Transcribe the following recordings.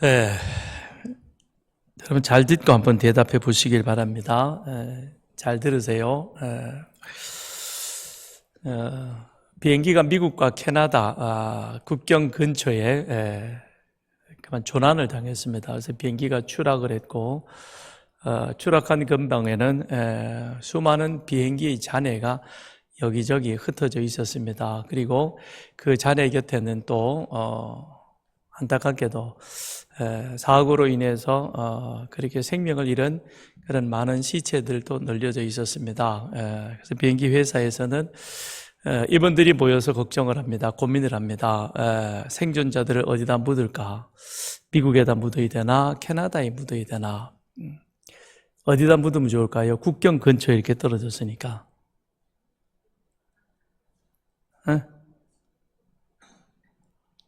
예, 여러분 잘 듣고 한번 대답해 보시길 바랍니다. 잘 들으세요. 비행기가 미국과 캐나다 국경 근처에 그만 조난을 당했습니다. 그래서 비행기가 추락을 했고 추락한 근방에는 수많은 비행기의 잔해가 여기저기 흩어져 있었습니다. 그리고 그 잔해 곁에는 또 안타깝게도 사고로 인해서 그렇게 생명을 잃은 그런 많은 시체들도 널려져 있었습니다. 그래서 비행기 회사에서는 이분들이 모여서 걱정을 합니다. 고민을 합니다. 생존자들을 어디다 묻을까? 미국에다 묻어야 되나? 캐나다에 묻어야 되나? 어디다 묻으면 좋을까요? 국경 근처에 이렇게 떨어졌으니까.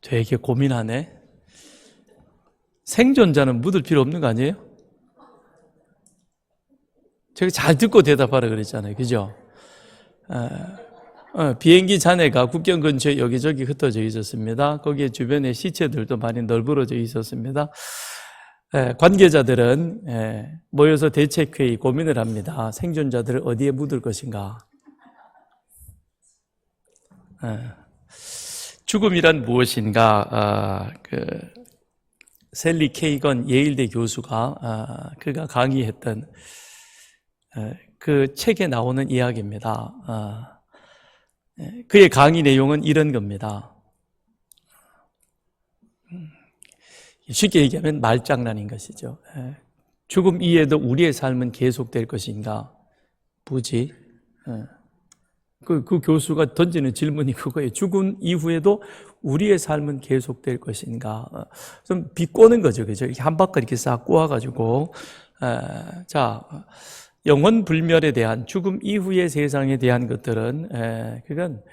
되게 고민하네. 생존자는 묻을 필요 없는 거 아니에요? 제가 잘 듣고 대답하라 그랬잖아요. 그죠? 비행기 잔해가 국경 근처에 여기저기 흩어져 있었습니다. 거기에 주변에 시체들도 많이 널브러져 있었습니다. 관계자들은 모여서 대책회의 고민을 합니다. 생존자들을 어디에 묻을 것인가? 죽음이란 무엇인가? 셀리 케이건 예일대 교수가 그가 강의했던 그 책에 나오는 이야기입니다. 그의 강의 내용은 이런 겁니다. 쉽게 얘기하면 말장난인 것이죠. 죽음 이후에도 우리의 삶은 계속될 것인가? 뭐지? 그 교수가 던지는 질문이 그거예요. 죽음 이후에도 우리의 삶은 계속될 것인가? 좀 비꼬는 거죠. 그죠? 이렇게 한 바퀴 이렇게 싹 꼬아가지고. 자, 영원 불멸에 대한 죽음 이후의 세상에 대한 것들은, 그건,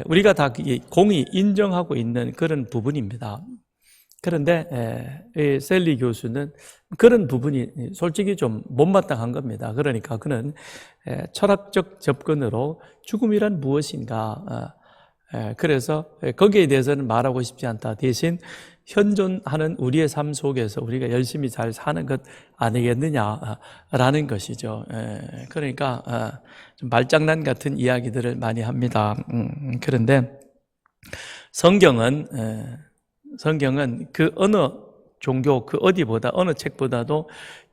우리가 다 공히 인정하고 있는 그런 부분입니다. 그런데 셀리 교수는 그런 부분이 솔직히 좀 못마땅한 겁니다. 그러니까 그는 철학적 접근으로 죽음이란 무엇인가, 그래서 거기에 대해서는 말하고 싶지 않다. 대신 현존하는 우리의 삶 속에서 우리가 열심히 잘 사는 것 아니겠느냐라는 것이죠. 그러니까 좀 말장난 같은 이야기들을 많이 합니다. 그런데 성경은 그 어느 종교, 그 어디보다, 어느 책보다도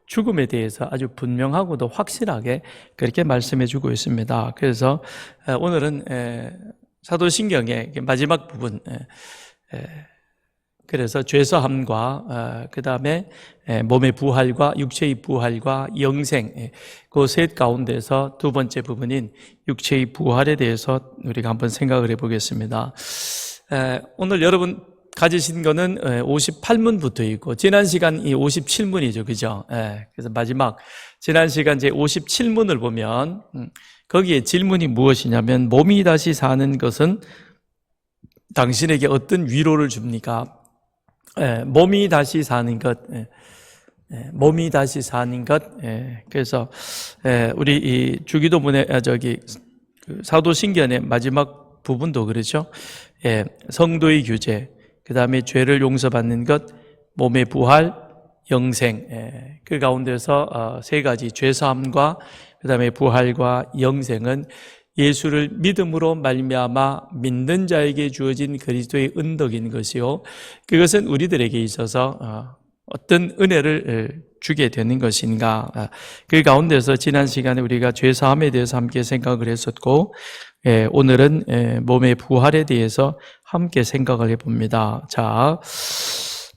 죽음에 대해서 아주 분명하고도 확실하게 그렇게 말씀해 주고 있습니다. 그래서 오늘은 사도신경의 마지막 부분, 그래서 죄사함과 그 다음에 몸의 부활과 육체의 부활과 영생, 그 셋 가운데서 두 번째 부분인 육체의 부활에 대해서 우리가 한번 생각을 해보겠습니다. 오늘 여러분 가지신 거는 58문부터 있고, 지난 시간 이 57문이죠. 그죠? 그래서 마지막, 지난 시간 제 57문을 보면, 거기에 질문이 무엇이냐면, 몸이 다시 사는 것은 당신에게 어떤 위로를 줍니까? 몸이 다시 사는 것, 몸이 다시 사는 것. 그래서, 우리 이 주기도문의, 사도신경의 마지막 부분도 그렇죠. 성도의 규제, 그 다음에 죄를 용서받는 것, 몸의 부활, 영생, 그 가운데서 세 가지 죄사함과 그 다음에 부활과 영생은 예수를 믿음으로 말미암아 믿는 자에게 주어진 그리스도의 은덕인 것이요, 그것은 우리들에게 있어서 어떤 은혜를 주게 되는 것인가, 그 가운데서 지난 시간에 우리가 죄사함에 대해서 함께 생각을 했었고, 오늘은 몸의 부활에 대해서 함께 생각을 해봅니다. 자,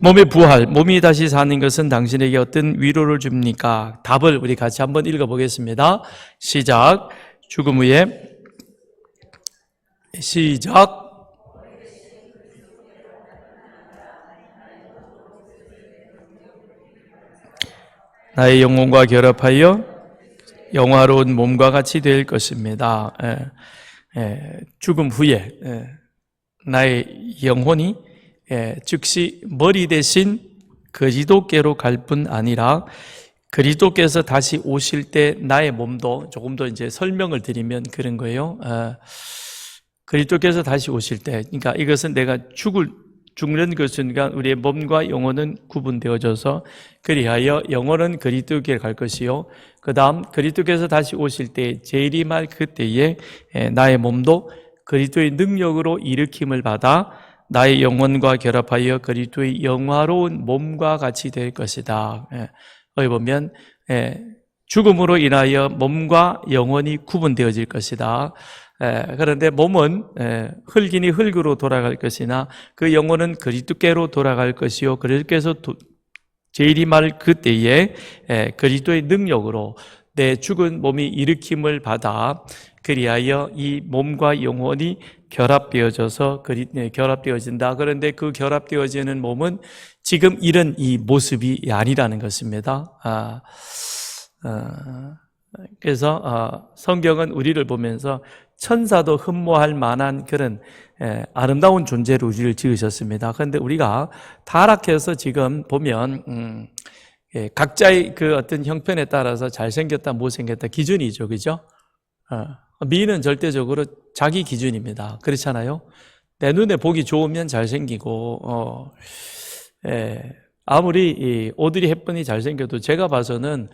몸의 부활, 몸이 다시 사는 것은 당신에게 어떤 위로를 줍니까? 답을 우리 같이 한번 읽어보겠습니다. 시작. 죽음 후에, 시작. 나의 영혼과 결합하여 영화로운 몸과 같이 될 것입니다. 죽음 후에 나의 영혼이 즉시 머리 대신 그리스도께로 갈 뿐 아니라 그리스도께서 다시 오실 때 나의 몸도 조금 더 이제 설명을 드리면 그런 거예요. 그리스도께서 다시 오실 때, 그러니까 이것은 내가 죽는 그 순간 우리의 몸과 영혼은 구분되어져서 그리하여 영혼은 그리스도께 갈 것이요 그 다음 그리스도께서 다시 오실 때 재림할 그때에 나의 몸도 그리스도의 능력으로 일으킴을 받아 나의 영혼과 결합하여 그리스도의 영화로운 몸과 같이 될 것이다. 여기 보면 죽음으로 인하여 몸과 영혼이 구분되어질 것이다. 그런데 몸은 흙이니 흙으로 돌아갈 것이나 그 영혼은 그리스도께로 돌아갈 것이요 그리스도께서 재림할 그때에 그리스도의 능력으로 내 죽은 몸이 일으킴을 받아 그리하여 이 몸과 영혼이 결합되어져서 결합되어진다. 그런데 그 결합되어지는 몸은 지금 이런 이 모습이 아니라는 것입니다. 그래서 성경은 우리를 보면서 천사도 흠모할 만한 그런 아름다운 존재로 우리를 지으셨습니다. 그런데 우리가 타락해서 지금 보면 각자의 그 어떤 형편에 따라서 잘생겼다 못생겼다 기준이죠. 그죠? 미는 절대적으로 자기 기준입니다. 그렇잖아요? 내 눈에 보기 좋으면 잘생기고 아무리 오드리 헵번이 잘생겨도 제가 봐서는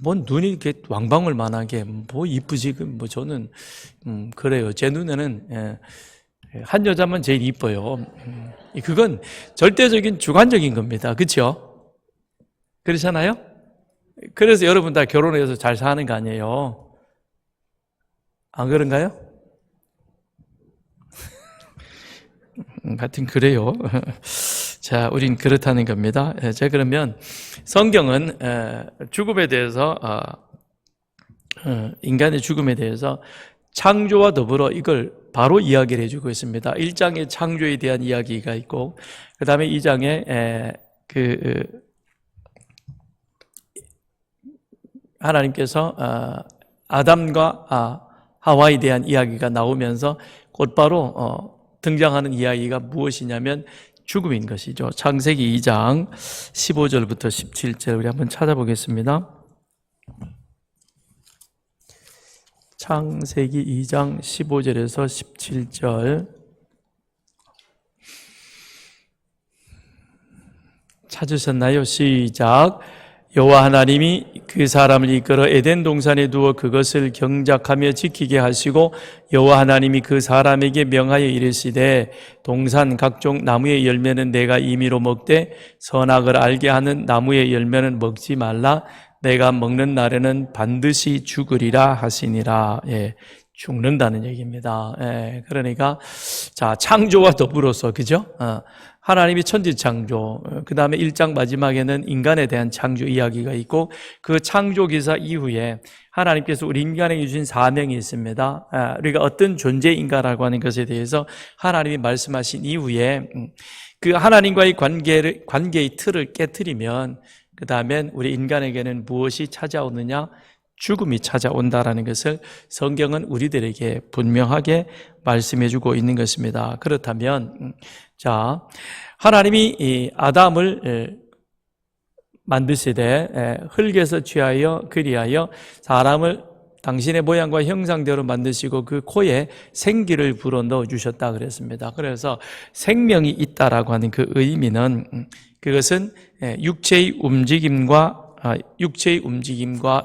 뭐 눈이 이렇게 왕방울 만하게 뭐 이쁘지 뭐 저는 그래요. 제 눈에는 한 여자만 제일 이뻐요. 그건 절대적인 주관적인 겁니다. 그렇죠? 그렇잖아요? 그래서 여러분 다 결혼해서 잘 사는 거 아니에요? 안 그런가요? 하여튼 그래요. 자, 우린 그렇다는 겁니다. 자, 그러면 성경은 죽음에 대해서 인간의 죽음에 대해서 창조와 더불어 이걸 바로 이야기를 해주고 있습니다. 1장에 창조에 대한 이야기가 있고 그 다음에 2장에 하나님께서 아담과 하와에 대한 이야기가 나오면서 곧바로 등장하는 이야기가 무엇이냐면 죽음인 것이죠. 창세기 2장 15절부터 17절 우리 한번 찾아보겠습니다. 창세기 2장 15절에서 17절 찾으셨나요? 시작. 여호와 하나님이 그 사람을 이끌어 에덴 동산에 두어 그것을 경작하며 지키게 하시고 여호와 하나님이 그 사람에게 명하여 이르시되 동산 각종 나무의 열매는 내가 임의로 먹되 선악을 알게 하는 나무의 열매는 먹지 말라. 내가 먹는 날에는 반드시 죽으리라 하시니라. 죽는다는 얘기입니다. 그러니까 자 창조와 더불어서 그죠? 하나님이 천지 창조, 그 다음에 1장 마지막에는 인간에 대한 창조 이야기가 있고 그 창조 기사 이후에 하나님께서 우리 인간에게 주신 사명이 있습니다. 우리가 어떤 존재인가라고 하는 것에 대해서 하나님이 말씀하신 이후에 그 하나님과의 관계의 틀을 깨트리면 그 다음엔 우리 인간에게는 무엇이 찾아오느냐? 죽음이 찾아온다라는 것을 성경은 우리들에게 분명하게 말씀해주고 있는 것입니다. 그렇다면 자 하나님이 이 아담을 만드시되 흙에서 취하여 그리하여 사람을 당신의 모양과 형상대로 만드시고 그 코에 생기를 불어넣어 주셨다 그랬습니다. 그래서 생명이 있다라고 하는 그 의미는 그것은 육체의 움직임과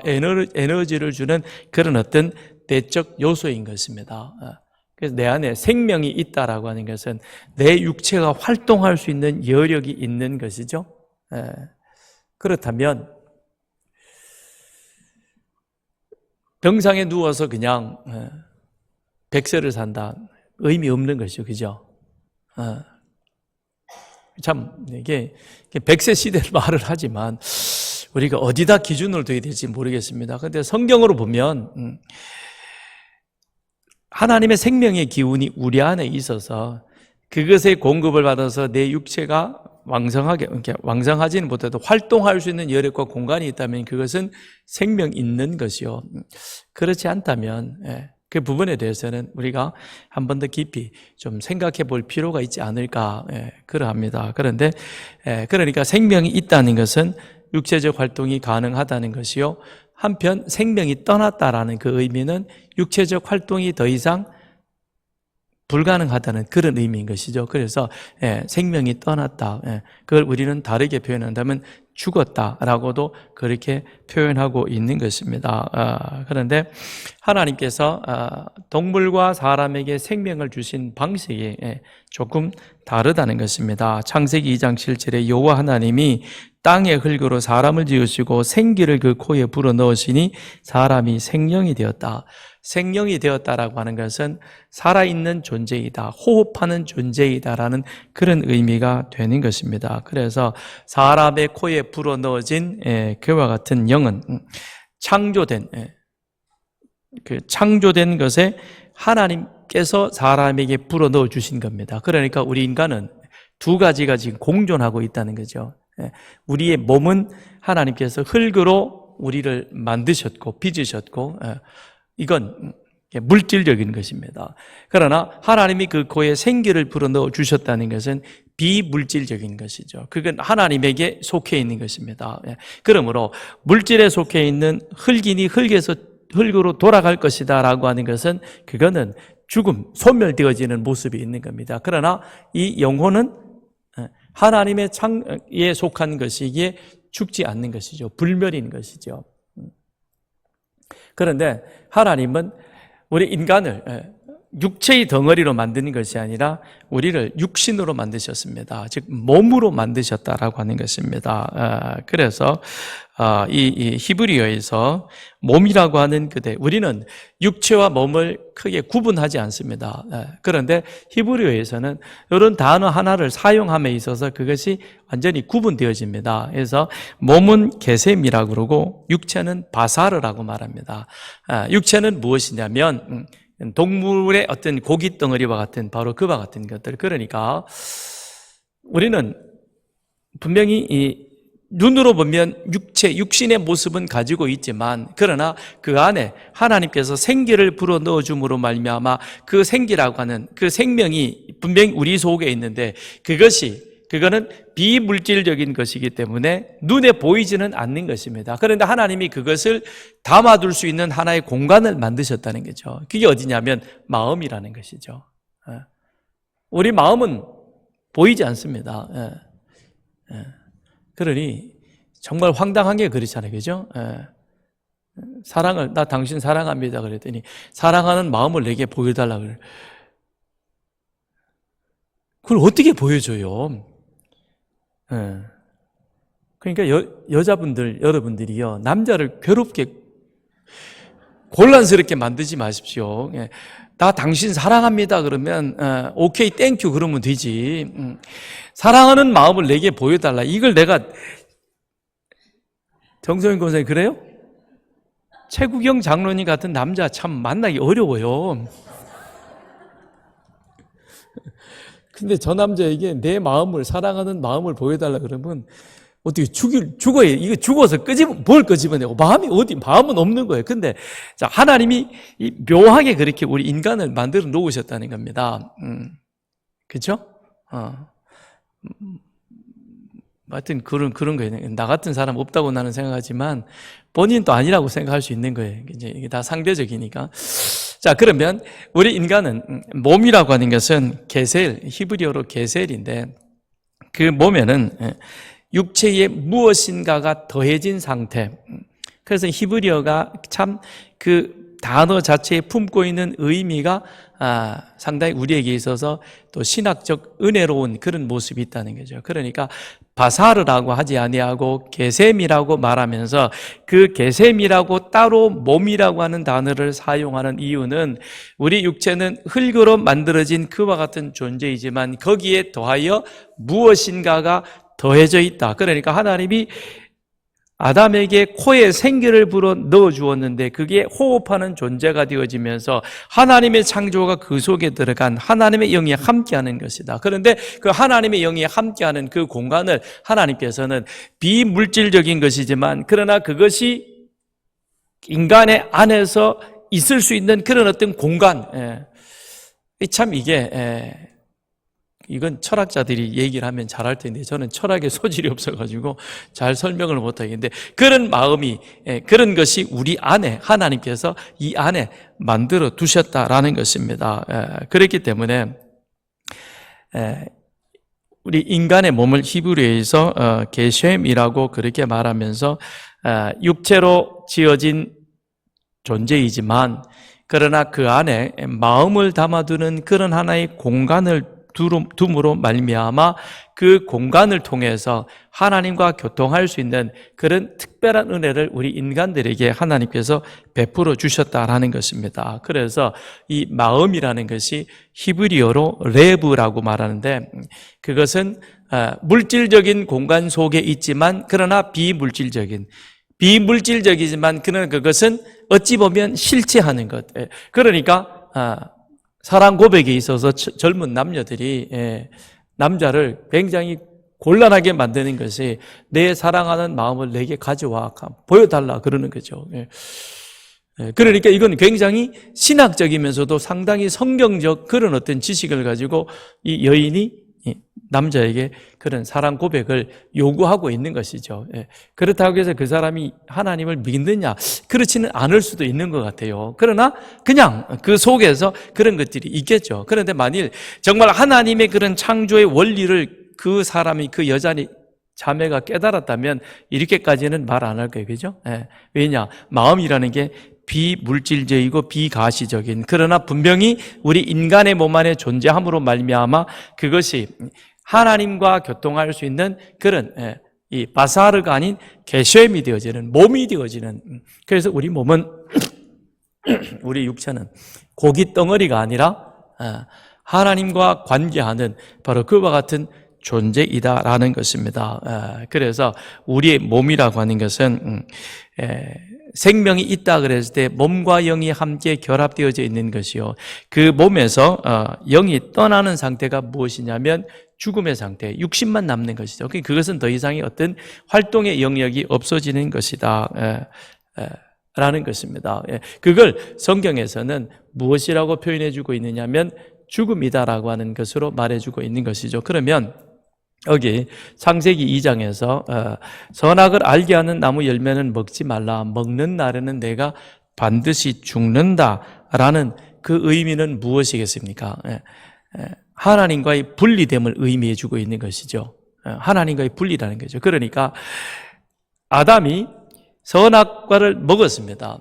에너지를 주는 그런 어떤 내적 요소인 것입니다. 그래서 내 안에 생명이 있다라고 하는 것은 내 육체가 활동할 수 있는 여력이 있는 것이죠. 그렇다면 병상에 누워서 그냥 100세를 산다 의미 없는 것이죠. 그죠? 참 이게 100세 시대를 말을 하지만 우리가 어디다 기준을 둬야 될지 모르겠습니다. 그런데 성경으로 보면 하나님의 생명의 기운이 우리 안에 있어서 그것의 공급을 받아서 내 육체가 왕성하지는 못해도 활동할 수 있는 여력과 공간이 있다면 그것은 생명 있는 것이요. 그렇지 않다면 그 부분에 대해서는 우리가 한 번 더 깊이 좀 생각해 볼 필요가 있지 않을까 그러합니다. 그런데 그러니까 생명이 있다는 것은 육체적 활동이 가능하다는 것이요. 한편 생명이 떠났다라는 그 의미는 육체적 활동이 더 이상 불가능하다는 그런 의미인 것이죠. 그래서 생명이 떠났다. 그걸 우리는 다르게 표현한다면 죽었다라고도 그렇게 표현하고 있는 것입니다. 그런데 하나님께서 동물과 사람에게 생명을 주신 방식이 조금 다르다는 것입니다. 창세기 2장 7절에 여호와 하나님이 땅의 흙으로 사람을 지으시고 생기를 그 코에 불어넣으시니 사람이 생명이 되었다. 생명이 되었다라고 하는 것은 살아있는 존재이다, 호흡하는 존재이다라는 그런 의미가 되는 것입니다. 그래서 사람의 코에 불어넣어진 그와 같은 영은 창조된 것에 하나님께서 사람에게 불어넣어 주신 겁니다. 그러니까 우리 인간은 두 가지가 지금 공존하고 있다는 거죠. 우리의 몸은 하나님께서 흙으로 우리를 만드셨고 빚으셨고, 이건 물질적인 것입니다. 그러나 하나님이 그 코에 생기를 불어넣어 주셨다는 것은 비물질적인 것이죠. 그건 하나님에게 속해 있는 것입니다. 그러므로 물질에 속해 있는 흙이니 흙에서 흙으로 돌아갈 것이다 라고 하는 것은 그거는 죽음, 소멸되어지는 모습이 있는 겁니다. 그러나 이 영혼은 하나님의 창에 속한 것이기에 죽지 않는 것이죠. 불멸인 것이죠. 그런데 하나님은 우리 인간을 육체의 덩어리로 만드는 것이 아니라 우리를 육신으로 만드셨습니다. 즉 몸으로 만드셨다라고 하는 것입니다. 그래서 이 히브리어에서 몸이라고 하는 그대, 우리는 육체와 몸을 크게 구분하지 않습니다. 그런데 히브리어에서는 이런 단어 하나를 사용함에 있어서 그것이 완전히 구분되어집니다. 그래서 몸은 게셈이라고 그러고 육체는 바사르라고 말합니다. 육체는 무엇이냐면 동물의 어떤 고기 덩어리와 같은 바로 그와 같은 것들. 그러니까 우리는 분명히 이 눈으로 보면 육신의 모습은 가지고 있지만 그러나 그 안에 하나님께서 생기를 불어넣어 줌으로 말미암아 그 생기라고 하는 그 생명이 분명히 우리 속에 있는데 그거는 비물질적인 것이기 때문에 눈에 보이지는 않는 것입니다. 그런데 하나님이 그것을 담아둘 수 있는 하나의 공간을 만드셨다는 거죠. 그게 어디냐면 마음이라는 것이죠. 우리 마음은 보이지 않습니다. 그러니 정말 황당한 게 그렇잖아요. 그죠? 나 당신 사랑합니다. 그랬더니 사랑하는 마음을 내게 보여달라 그래. 그걸 어떻게 보여줘요? 그러니까 여자분들, 여러분들이요, 남자를 괴롭게 곤란스럽게 만들지 마십시오. 나 당신 사랑합니다 그러면 오케이 땡큐 그러면 되지. 사랑하는 마음을 내게 보여달라. 이걸 내가 정소영 권사님 그래요? 최국영 장로님 같은 남자 참 만나기 어려워요. 근데 저 남자에게 내 마음을, 사랑하는 마음을 보여달라 그러면 어떻게 죽어야, 이거 죽어서 뭘 끄집어내고, 마음은 없는 거예요. 근데, 자, 하나님이 묘하게 그렇게 우리 인간을 만들어 놓으셨다는 겁니다. 그쵸? 하여튼 그런 거예요. 나 같은 사람 없다고 나는 생각하지만 본인도 아니라고 생각할 수 있는 거예요. 이제 이게 다 상대적이니까. 자, 그러면 우리 인간은 몸이라고 하는 것은 게셀, 히브리어로 게셀인데 그 몸에는 육체에 무엇인가가 더해진 상태. 그래서 히브리어가 참 그 단어 자체에 품고 있는 의미가 상당히 우리에게 있어서 또 신학적 은혜로운 그런 모습이 있다는 거죠. 그러니까 바사르라고 하지 아니하고 게셈이라고 말하면서 그 게셈이라고 따로 몸이라고 하는 단어를 사용하는 이유는 우리 육체는 흙으로 만들어진 그와 같은 존재이지만 거기에 더하여 무엇인가가 더해져 있다. 그러니까 하나님이 아담에게 코에 생기를 불어 넣어 주었는데 그게 호흡하는 존재가 되어지면서 하나님의 창조가 그 속에 들어간 하나님의 영이 함께하는 것이다. 그런데 그 하나님의 영이 함께하는 그 공간을 하나님께서는 비물질적인 것이지만 그러나 그것이 인간의 안에서 있을 수 있는 그런 어떤 공간, 참 이게 이건 철학자들이 얘기를 하면 잘할 텐데 저는 철학의 소질이 없어가지고 잘 설명을 못하겠는데 그런 마음이 그런 것이 우리 안에 하나님께서 이 안에 만들어 두셨다라는 것입니다. 그렇기 때문에 우리 인간의 몸을 히브리어에서 게셴이라고 그렇게 말하면서 육체로 지어진 존재이지만 그러나 그 안에 마음을 담아두는 그런 하나의 공간을 둠으로 말미암아 그 공간을 통해서 하나님과 교통할 수 있는 그런 특별한 은혜를 우리 인간들에게 하나님께서 베풀어 주셨다라는 것입니다. 그래서 이 마음이라는 것이 히브리어로 레브라고 말하는데 그것은 물질적인 공간 속에 있지만 그러나 비물질적이지만 그러나 그것은 어찌 보면 실체하는 것. 그러니까 사랑 고백에 있어서 젊은 남녀들이 남자를 굉장히 곤란하게 만드는 것이 내 사랑하는 마음을 내게 가져와 보여달라 그러는 거죠. 그러니까 이건 굉장히 신학적이면서도 상당히 성경적 그런 어떤 지식을 가지고 이 여인이 남자에게 그런 사랑 고백을 요구하고 있는 것이죠. 그렇다고 해서 그 사람이 하나님을 믿느냐? 그렇지는 않을 수도 있는 것 같아요. 그러나 그냥 그 속에서 그런 것들이 있겠죠. 그런데 만일 정말 하나님의 그런 창조의 원리를 그 사람이 그 여자니 자매가 깨달았다면 이렇게까지는 말 안 할 거예요. 그죠? 왜냐? 마음이라는 게 비물질적이고 비가시적인 그러나 분명히 우리 인간의 몸 안에 존재함으로 말미암아 그것이 하나님과 교통할 수 있는 그런 이 바사르가 아닌 게셴이 되어지는 몸이 되어지는 그래서 우리 몸은 우리 육체는 고기 덩어리가 아니라 하나님과 관계하는 바로 그와 같은 존재이다라는 것입니다. 그래서 우리의 몸이라고 하는 것은 생명이 있다 그랬을 때 몸과 영이 함께 결합되어져 있는 것이요. 그 몸에서 영이 떠나는 상태가 무엇이냐면 죽음의 상태, 육신만 남는 것이죠. 그것은 더 이상의 어떤 활동의 영역이 없어지는 것이다 라는 것입니다. 그걸 성경에서는 무엇이라고 표현해주고 있느냐면 죽음이다라고 하는 것으로 말해주고 있는 것이죠. 그러면 여기 창세기 2장에서 선악을 알게 하는 나무 열매는 먹지 말라. 먹는 날에는 내가 반드시 죽는다라는 그 의미는 무엇이겠습니까? 하나님과의 분리됨을 의미해 주고 있는 것이죠. 하나님과의 분리라는 거죠. 그러니까 아담이 선악과를 먹었습니다.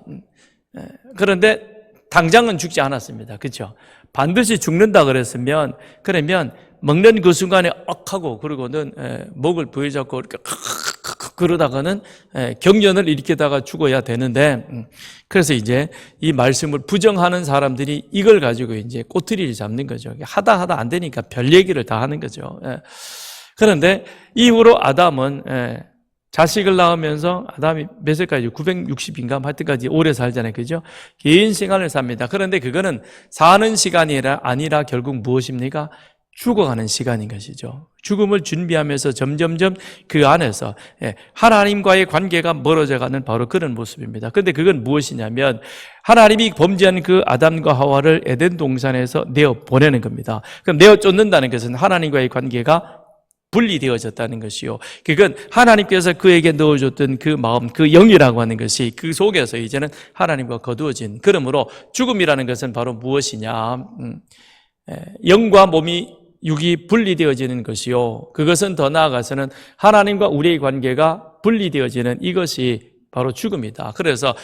그런데 당장은 죽지 않았습니다. 그렇죠? 반드시 죽는다 그랬으면 그러면 먹는 그 순간에 하고 그러고는 목을 부여잡고 이렇게 그러다가는 경련을 일으키다가 죽어야 되는데 그래서 이제 이 말씀을 부정하는 사람들이 이걸 가지고 이제 꼬투리를 잡는 거죠. 하다 안 되니까 별 얘기를 다 하는 거죠. 그런데 이후로 아담은 자식을 낳으면서 아담이 몇 살까지 960인가 하여튼까지 오래 살잖아요. 그죠? 긴 시간을 삽니다. 그런데 그거는 사는 시간이 아니라 결국 무엇입니까? 죽어가는 시간인 것이죠. 죽음을 준비하면서 점점점 그 안에서 하나님과의 관계가 멀어져가는 바로 그런 모습입니다. 그런데 그건 무엇이냐면 하나님이 범죄한 그 아담과 하와를 에덴 동산에서 내어 보내는 겁니다. 그럼 내어 쫓는다는 것은 하나님과의 관계가 분리되어졌다는 것이요. 그건 하나님께서 그에게 넣어줬던 그 마음, 그 영이라고 하는 것이 그 속에서 이제는 하나님과 거두어진. 그러므로 죽음이라는 것은 바로 무엇이냐? 영과 몸이 육이 분리되어지는 것이요. 그것은 더 나아가서는 하나님과 우리의 관계가 분리되어지는 이것이 바로 죽음이다. 그래서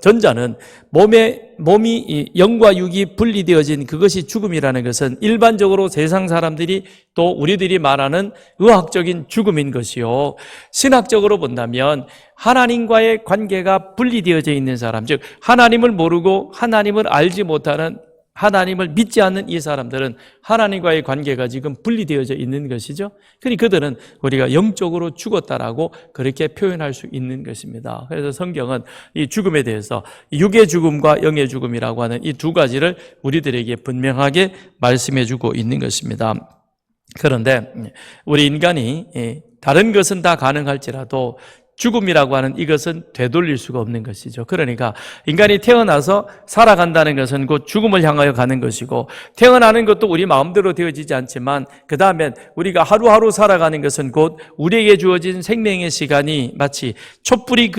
전자는 몸이 영과 육이 분리되어진 그것이 죽음이라는 것은 일반적으로 세상 사람들이 또 우리들이 말하는 의학적인 죽음인 것이요. 신학적으로 본다면 하나님과의 관계가 분리되어져 있는 사람, 즉 하나님을 모르고 하나님을 알지 못하는 하나님을 믿지 않는 이 사람들은 하나님과의 관계가 지금 분리되어져 있는 것이죠. 그러니 그들은 우리가 영적으로 죽었다라고 그렇게 표현할 수 있는 것입니다. 그래서 성경은 이 죽음에 대해서 육의 죽음과 영의 죽음이라고 하는 이 두 가지를 우리들에게 분명하게 말씀해 주고 있는 것입니다. 그런데 우리 인간이 다른 것은 다 가능할지라도 죽음이라고 하는 이것은 되돌릴 수가 없는 것이죠. 그러니까 인간이 태어나서 살아간다는 것은 곧 죽음을 향하여 가는 것이고, 태어나는 것도 우리 마음대로 되어지지 않지만 그 다음엔 우리가 하루하루 살아가는 것은 곧 우리에게 주어진 생명의 시간이 마치 촛불이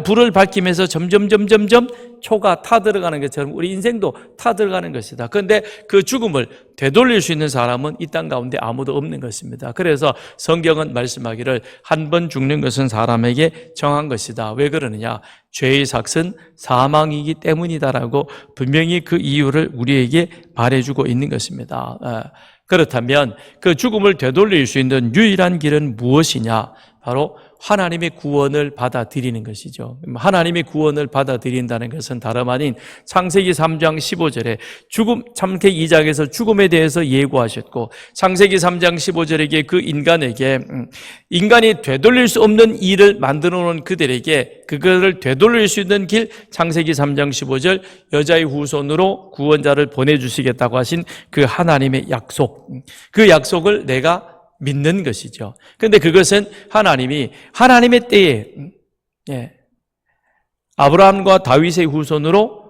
불을 밝히면서 점점 초가 타들어가는 것처럼 우리 인생도 타들어가는 것이다. 그런데 그 죽음을 되돌릴 수 있는 사람은 이 땅 가운데 아무도 없는 것입니다. 그래서 성경은 말씀하기를 한 번 죽는 것은 사람에게 정한 것이다. 왜 그러느냐? 죄의 삭은 사망이기 때문이다라고 분명히 그 이유를 우리에게 말해주고 있는 것입니다. 그렇다면 그 죽음을 되돌릴 수 있는 유일한 길은 무엇이냐? 바로 하나님의 구원을 받아들이는 것이죠. 하나님의 구원을 받아들인다는 것은 다름 아닌 창세기 3장 15절에 창세기 2장에서 죽음에 대해서 예고하셨고, 창세기 3장 15절에게 그 인간이 되돌릴 수 없는 일을 만들어 놓은 그들에게 그것을 되돌릴 수 있는 길, 창세기 3장 15절 여자의 후손으로 구원자를 보내주시겠다고 하신 그 하나님의 약속, 그 약속을 내가 믿는 것이죠. 그런데 그것은 하나님의 때에 아브라함과 다윗의 후손으로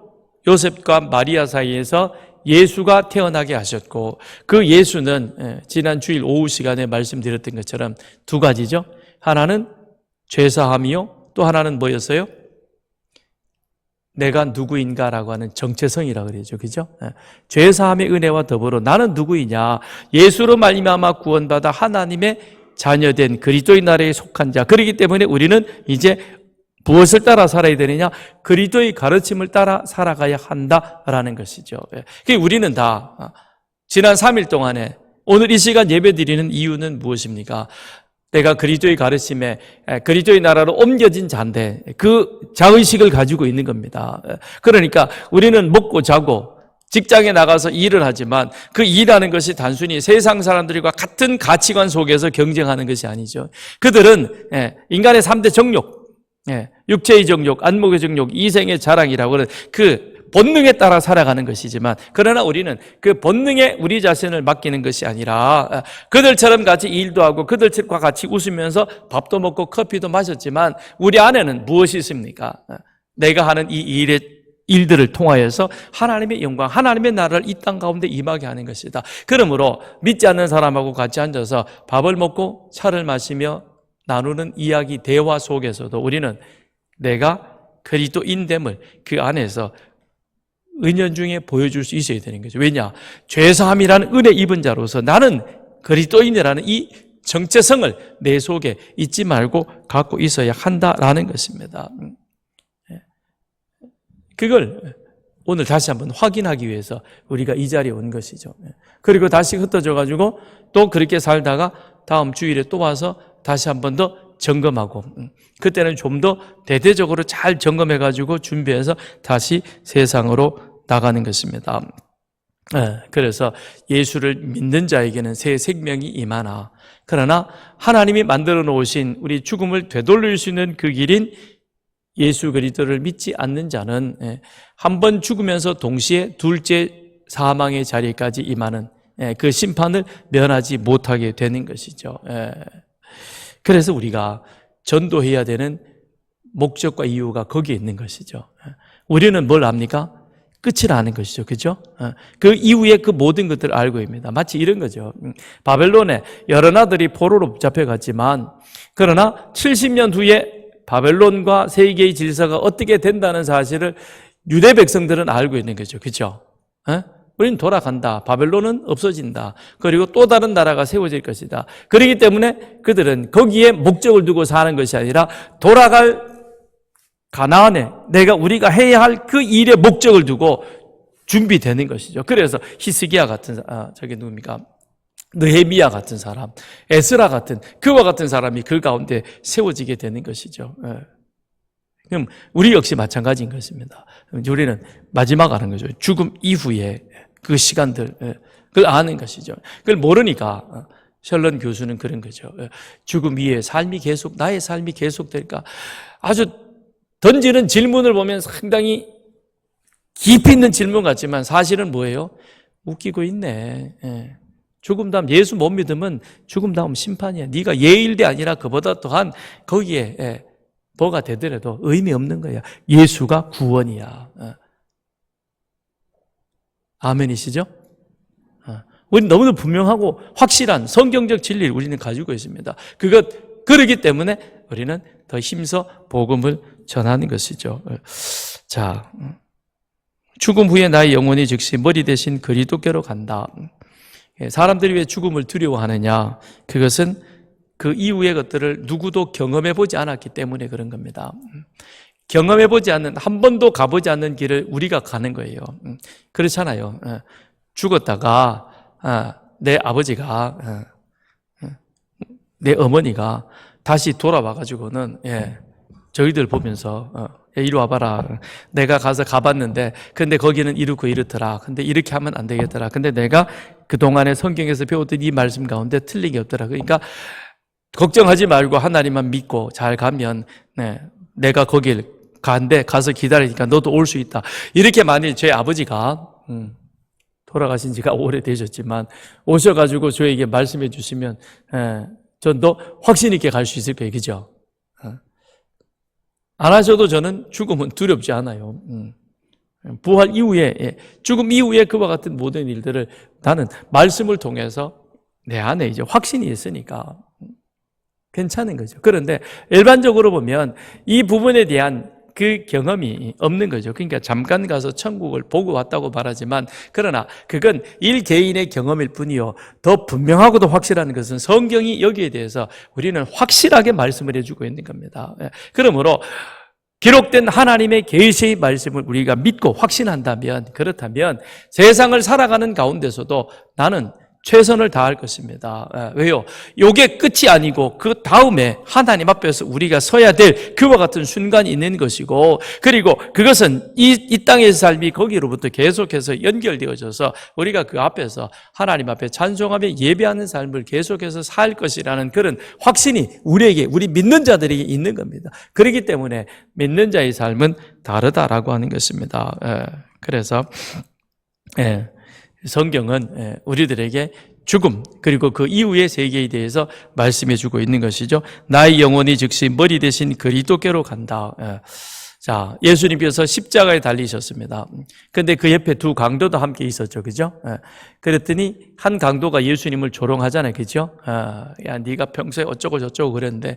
요셉과 마리아 사이에서 예수가 태어나게 하셨고, 그 예수는 지난 주일 오후 시간에 말씀드렸던 것처럼 두 가지죠. 하나는 죄사함이요, 또 하나는 뭐였어요? 내가 누구인가라고 하는 정체성이라고 그러죠. 그죠? 죄사함의 은혜와 더불어 나는 누구이냐? 예수로 말미암아 구원받아 하나님의 자녀된 그리스도의 나라에 속한 자. 그렇기 때문에 우리는 이제 무엇을 따라 살아야 되느냐? 그리스도의 가르침을 따라 살아가야 한다라는 것이죠. 우리는 다 지난 3일 동안에 오늘 이 시간 예배드리는 이유는 무엇입니까? 내가 그리스도의 가르침에 그리스도의 나라로 옮겨진 자인데 그 자의식을 가지고 있는 겁니다. 그러니까 우리는 먹고 자고 직장에 나가서 일을 하지만 그 일하는 것이 단순히 세상 사람들과 같은 가치관 속에서 경쟁하는 것이 아니죠. 그들은 인간의 3대 정욕, 육체의 정욕, 안목의 정욕, 이생의 자랑이라고 하는 그 본능에 따라 살아가는 것이지만, 그러나 우리는 그 본능에 우리 자신을 맡기는 것이 아니라 그들처럼 같이 일도 하고 그들과 같이 웃으면서 밥도 먹고 커피도 마셨지만 우리 안에는 무엇이 있습니까? 내가 하는 이 일들을 통하여서 하나님의 영광, 하나님의 나라를 이 땅 가운데 임하게 하는 것이다. 그러므로 믿지 않는 사람하고 같이 앉아서 밥을 먹고 차를 마시며 나누는 이야기, 대화 속에서도 우리는 내가 그리스도인됨을 그 안에서 은연중에 보여줄 수 있어야 되는 거죠. 왜냐? 죄사함이라는 은혜 입은 자로서 나는 그리스도인이라는 이 정체성을 내 속에 잊지 말고 갖고 있어야 한다라는 것입니다. 그걸 오늘 다시 한번 확인하기 위해서 우리가 이 자리에 온 것이죠. 그리고 다시 흩어져 가지고 또 그렇게 살다가 다음 주일에 또 와서 다시 한번 더 점검하고, 그때는 좀 더 대대적으로 잘 점검해 가지고 준비해서 다시 세상으로 나가는 것입니다. 그래서 예수를 믿는 자에게는 새 생명이 임하나, 그러나 하나님이 만들어 놓으신 우리 죽음을 되돌릴 수 있는 그 길인 예수 그리스도를 믿지 않는 자는 한 번 죽으면서 동시에 둘째 사망의 자리까지 임하는 그 심판을 면하지 못하게 되는 것이죠. 그래서 우리가 전도해야 되는 목적과 이유가 거기에 있는 것이죠. 우리는 뭘 압니까? 끝을 아는 것이죠. 그죠? 그 이후에 그 모든 것들을 알고 있습니다. 마치 이런 거죠. 바벨론에 여러 나라들이 포로로 잡혀갔지만, 그러나 70년 후에 바벨론과 세계의 질서가 어떻게 된다는 사실을 유대 백성들은 알고 있는 거죠. 그죠? 우리는 돌아간다. 바벨론은 없어진다. 그리고 또 다른 나라가 세워질 것이다. 그렇기 때문에 그들은 거기에 목적을 두고 사는 것이 아니라 돌아갈 가나안에 우리가 해야 할 그 일의 목적을 두고 준비되는 것이죠. 그래서 히스기야 같은 저게 누굽니까? 느헤미야 같은 사람, 에스라 같은 그와 같은 사람이 그 가운데 세워지게 되는 것이죠. 그럼 우리 역시 마찬가지인 것입니다. 우리는 마지막 아는 거죠. 죽음 이후에 그 시간들, 그걸 아는 것이죠. 그걸 모르니까 셜런 교수는 그런 거죠. 죽음 이후에 나의 삶이 계속될까? 아주 던지는 질문을 보면 상당히 깊이 있는 질문 같지만 사실은 뭐예요? 웃기고 있네. 죽음 다음 예수 못 믿으면 죽음 다음 심판이야. 네가 예일대 아니라 그보다 더한 거기에 뭐가 되더라도 의미 없는 거야. 예수가 구원이야. 아멘이시죠? 우리는 너무나 분명하고 확실한 성경적 진리를 우리는 가지고 있습니다. 그러기 때문에 우리는 더 힘써 복음을 전하는 것이죠. 자, 죽음 후에 나의 영혼이 즉시 머리 대신 그리스도께로 간다. 사람들이 왜 죽음을 두려워하느냐? 그것은 그 이후의 것들을 누구도 경험해 보지 않았기 때문에 그런 겁니다. 경험해 보지 않는, 한 번도 가보지 않는 길을 우리가 가는 거예요. 그렇잖아요. 죽었다가 내 아버지가, 내 어머니가 다시 돌아와가지고는 저희들 보면서 이리 와봐라. 내가 가봤는데 근데 거기는 이렇고 이렇더라. 근데 이렇게 하면 안 되겠더라. 근데 내가 그동안에 성경에서 배웠던 이 말씀 가운데 틀린 게 없더라. 그러니까 걱정하지 말고 하나님만 믿고 잘 가면 내가 거길 가서 기다리니까 너도 올 수 있다. 이렇게 만일 제 아버지가 돌아가신 지가 오래되셨지만 오셔가지고 저에게 말씀해 주시면 전 더 확신 있게 갈 수 있을 거예요. 그죠? 안 하셔도 저는 죽음은 두렵지 않아요. 부활 이후에, 죽음 이후에 그와 같은 모든 일들을 나는 말씀을 통해서 내 안에 이제 확신이 있으니까 괜찮은 거죠. 그런데 일반적으로 보면 이 부분에 대한 그 경험이 없는 거죠. 그러니까 잠깐 가서 천국을 보고 왔다고 말하지만 그러나 그건 일개인의 경험일 뿐이요. 더 분명하고도 확실한 것은 성경이 여기에 대해서 우리는 확실하게 말씀을 해주고 있는 겁니다. 그러므로 기록된 하나님의 계시의 말씀을 우리가 믿고 확신한다면, 그렇다면 세상을 살아가는 가운데서도 나는 최선을 다할 것입니다. 왜요? 이게 끝이 아니고 그 다음에 하나님 앞에서 우리가 서야 될 그와 같은 순간이 있는 것이고, 그리고 그것은 이 땅의 삶이 거기로부터 계속해서 연결되어져서 우리가 그 앞에서 하나님 앞에 찬송하며 예배하는 삶을 계속해서 살 것이라는 그런 확신이 우리 믿는 자들에게 있는 겁니다. 그렇기 때문에 믿는 자의 삶은 다르다라고 하는 것입니다. 그래서 성경은 우리들에게 죽음 그리고 그 이후의 세계에 대해서 말씀해 주고 있는 것이죠. 나의 영혼이 즉시 머리 대신 그리스도께로 간다. 자, 예수님께서 십자가에 달리셨습니다. 근데 그 옆에 두 강도도 함께 있었죠. 그죠? 그랬더니 한 강도가 예수님을 조롱하잖아요. 그죠? 야, 네가 평소에 어쩌고 저쩌고 그랬는데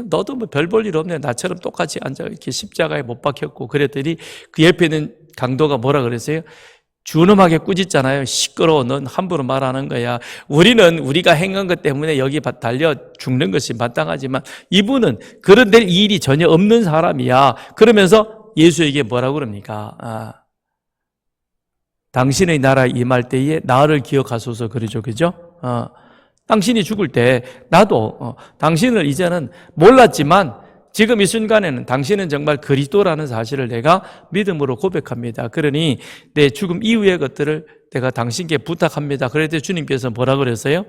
너도 뭐 별 볼 일 없네. 나처럼 똑같이 앉아 이렇게 십자가에 못 박혔고. 그랬더니 그 옆에 있는 강도가 뭐라 그랬어요? 준엄하게 꾸짖잖아요. 시끄러워. 넌 함부로 말하는 거야. 우리는 우리가 행한 것 때문에 여기 달려 죽는 것이 마땅하지만 이분은 그런 될 일이 전혀 없는 사람이야. 그러면서 예수에게 뭐라고 그럽니까? 당신의 나라에 임할 때에 나를 기억하소서 그러죠. 그죠? 당신이 죽을 때 나도 당신을 이제는 몰랐지만 지금 이 순간에는 당신은 정말 그리스도라는 사실을 내가 믿음으로 고백합니다. 그러니 내 죽음 이후의 것들을 내가 당신께 부탁합니다. 그럴 때 주님께서 뭐라 그랬어요?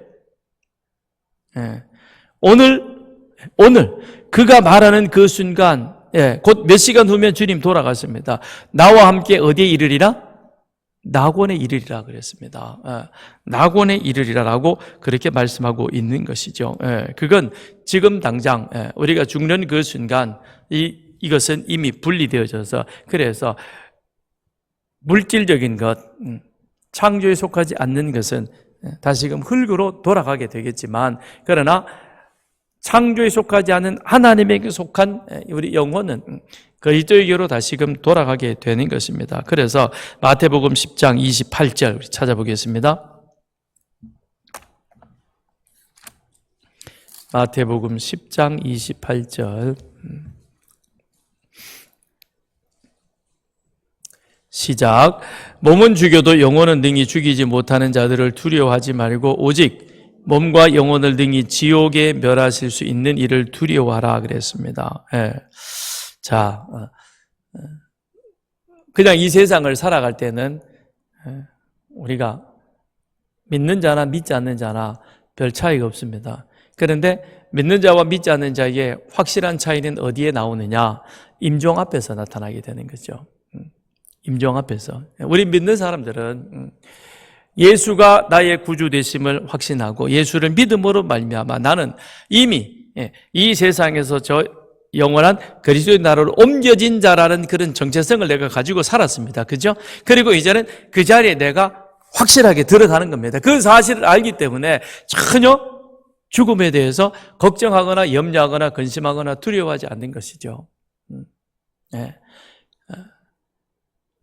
오늘 그가 말하는 그 순간, 곧 몇 시간 후면 주님 돌아갔습니다. 나와 함께 어디에 이르리라? 낙원에 이르리라 그랬습니다. 낙원에 이르리라라고 그렇게 말씀하고 있는 것이죠. 그건 지금 당장 우리가 죽는 그 순간 이것은 이미 분리되어져서, 그래서 물질적인 것, 창조에 속하지 않는 것은 다시금 흙으로 돌아가게 되겠지만, 그러나 창조에 속하지 않은 하나님에게 속한 우리 영혼은 그리스도에게로 다시금 돌아가게 되는 것입니다. 그래서 마태복음 10장 28절 우리 찾아보겠습니다. 마태복음 10장 28절 시작. 몸은 죽여도 영혼은 능히 죽이지 못하는 자들을 두려워하지 말고 오직 몸과 영혼을 능히 지옥에 멸하실 수 있는 이를 두려워하라 그랬습니다. 자, 그냥 이 세상을 살아갈 때는 우리가 믿는 자나 믿지 않는 자나 별 차이가 없습니다. 그런데 믿는 자와 믿지 않는 자에게 확실한 차이는 어디에 나오느냐? 임종 앞에서 나타나게 되는 거죠. 임종 앞에서. 우리 믿는 사람들은 예수가 나의 구주 되심을 확신하고 예수를 믿음으로 말미암아 나는 이미 이 세상에서 저 영원한 그리스도의 나라로 옮겨진 자라는 그런 정체성을 내가 가지고 살았습니다. 그죠? 그리고 이제는 그 자리에 내가 확실하게 들어가는 겁니다. 그 사실을 알기 때문에 전혀 죽음에 대해서 걱정하거나 염려하거나 근심하거나 두려워하지 않는 것이죠. 네.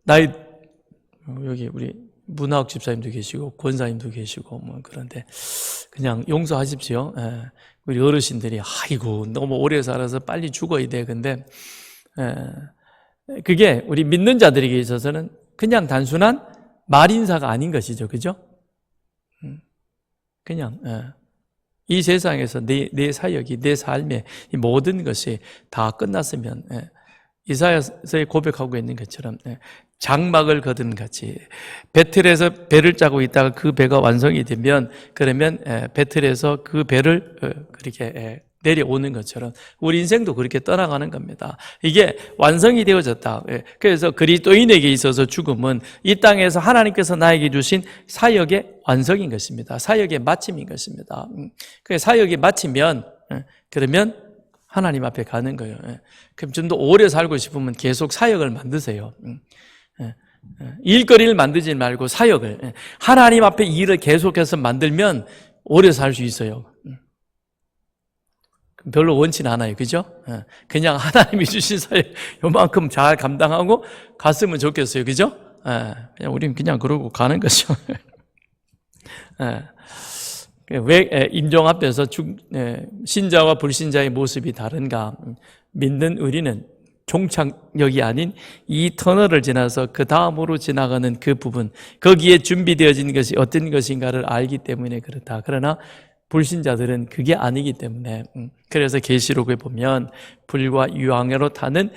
나이 여기 우리 문화학 집사님도 계시고 권사님도 계시고 뭐 그런데 그냥 용서하십시오. 우리 어르신들이 아이고 너무 오래 살아서 빨리 죽어야 돼. 근데 그게 우리 믿는 자들에게 있어서는 그냥 단순한 말인사가 아닌 것이죠. 그죠? 그냥 이 세상에서 내 사역이 내 삶의 모든 것이 다 끝났으면 이사야서에 고백하고 있는 것처럼 장막을 거둔 같이 배틀에서 배를 짜고 있다가 그 배가 완성이 되면 그러면 배틀에서 그 배를 그렇게 내려오는 것처럼 우리 인생도 그렇게 떠나가는 겁니다. 이게 완성이 되어졌다. 그래서 그리스도인에게 있어서 죽음은 이 땅에서 하나님께서 나에게 주신 사역의 완성인 것입니다. 사역의 마침인 것입니다. 그 사역이 마치면 그러면 하나님 앞에 가는 거예요. 그럼 좀 더 오래 살고 싶으면 계속 사역을 만드세요. 일거리를 만들지 말고 사역을 하나님 앞에 일을 계속해서 만들면 오래 살 수 있어요. 별로 원치는 않아요. 그죠? 그냥 하나님이 주신 사역 요만큼 잘 감당하고 갔으면 좋겠어요. 그죠? 그냥 우리는 그냥 그러고 가는 거죠. 왜 임종 앞에서 신자와 불신자의 모습이 다른가? 믿는 우리는 종착역이 아닌 이 터널을 지나서 그 다음으로 지나가는 그 부분, 거기에 준비되어진 것이 어떤 것인가를 알기 때문에 그렇다. 그러나 불신자들은 그게 아니기 때문에 그래서 계시록에 보면 불과 유황으로 타는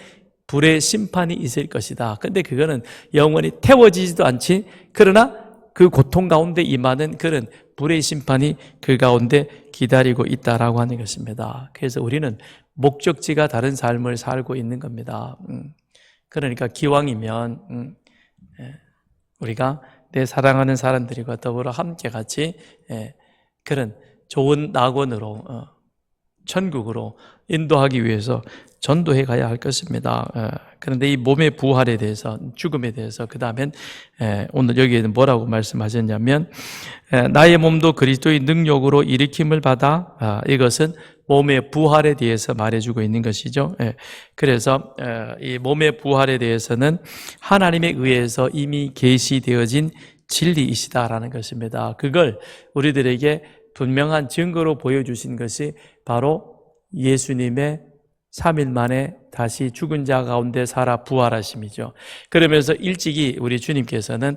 불의 심판이 있을 것이다. 근데 그거는 영원히 태워지지도 않지. 그러나 그 고통 가운데 임하는 그런 불의 심판이 그 가운데 기다리고 있다라고 하는 것입니다. 그래서 우리는 목적지가 다른 삶을 살고 있는 겁니다. 그러니까 기왕이면 우리가 내 사랑하는 사람들과 더불어 함께 같이 그런 좋은 낙원으로 천국으로 인도하기 위해서 전도해 가야 할 것입니다. 그런데 이 몸의 부활에 대해서, 죽음에 대해서 그 다음엔 오늘 여기에는 뭐라고 말씀하셨냐면 나의 몸도 그리스도의 능력으로 일으킴을 받아, 이것은 몸의 부활에 대해서 말해주고 있는 것이죠. 그래서 이 몸의 부활에 대해서는 하나님에 의해서 이미 계시되어진 진리이시다라는 것입니다. 그걸 우리들에게 분명한 증거로 보여주신 것이 바로 예수님의 3일 만에 다시 죽은 자 가운데 살아 부활하심이죠. 그러면서 일찍이 우리 주님께서는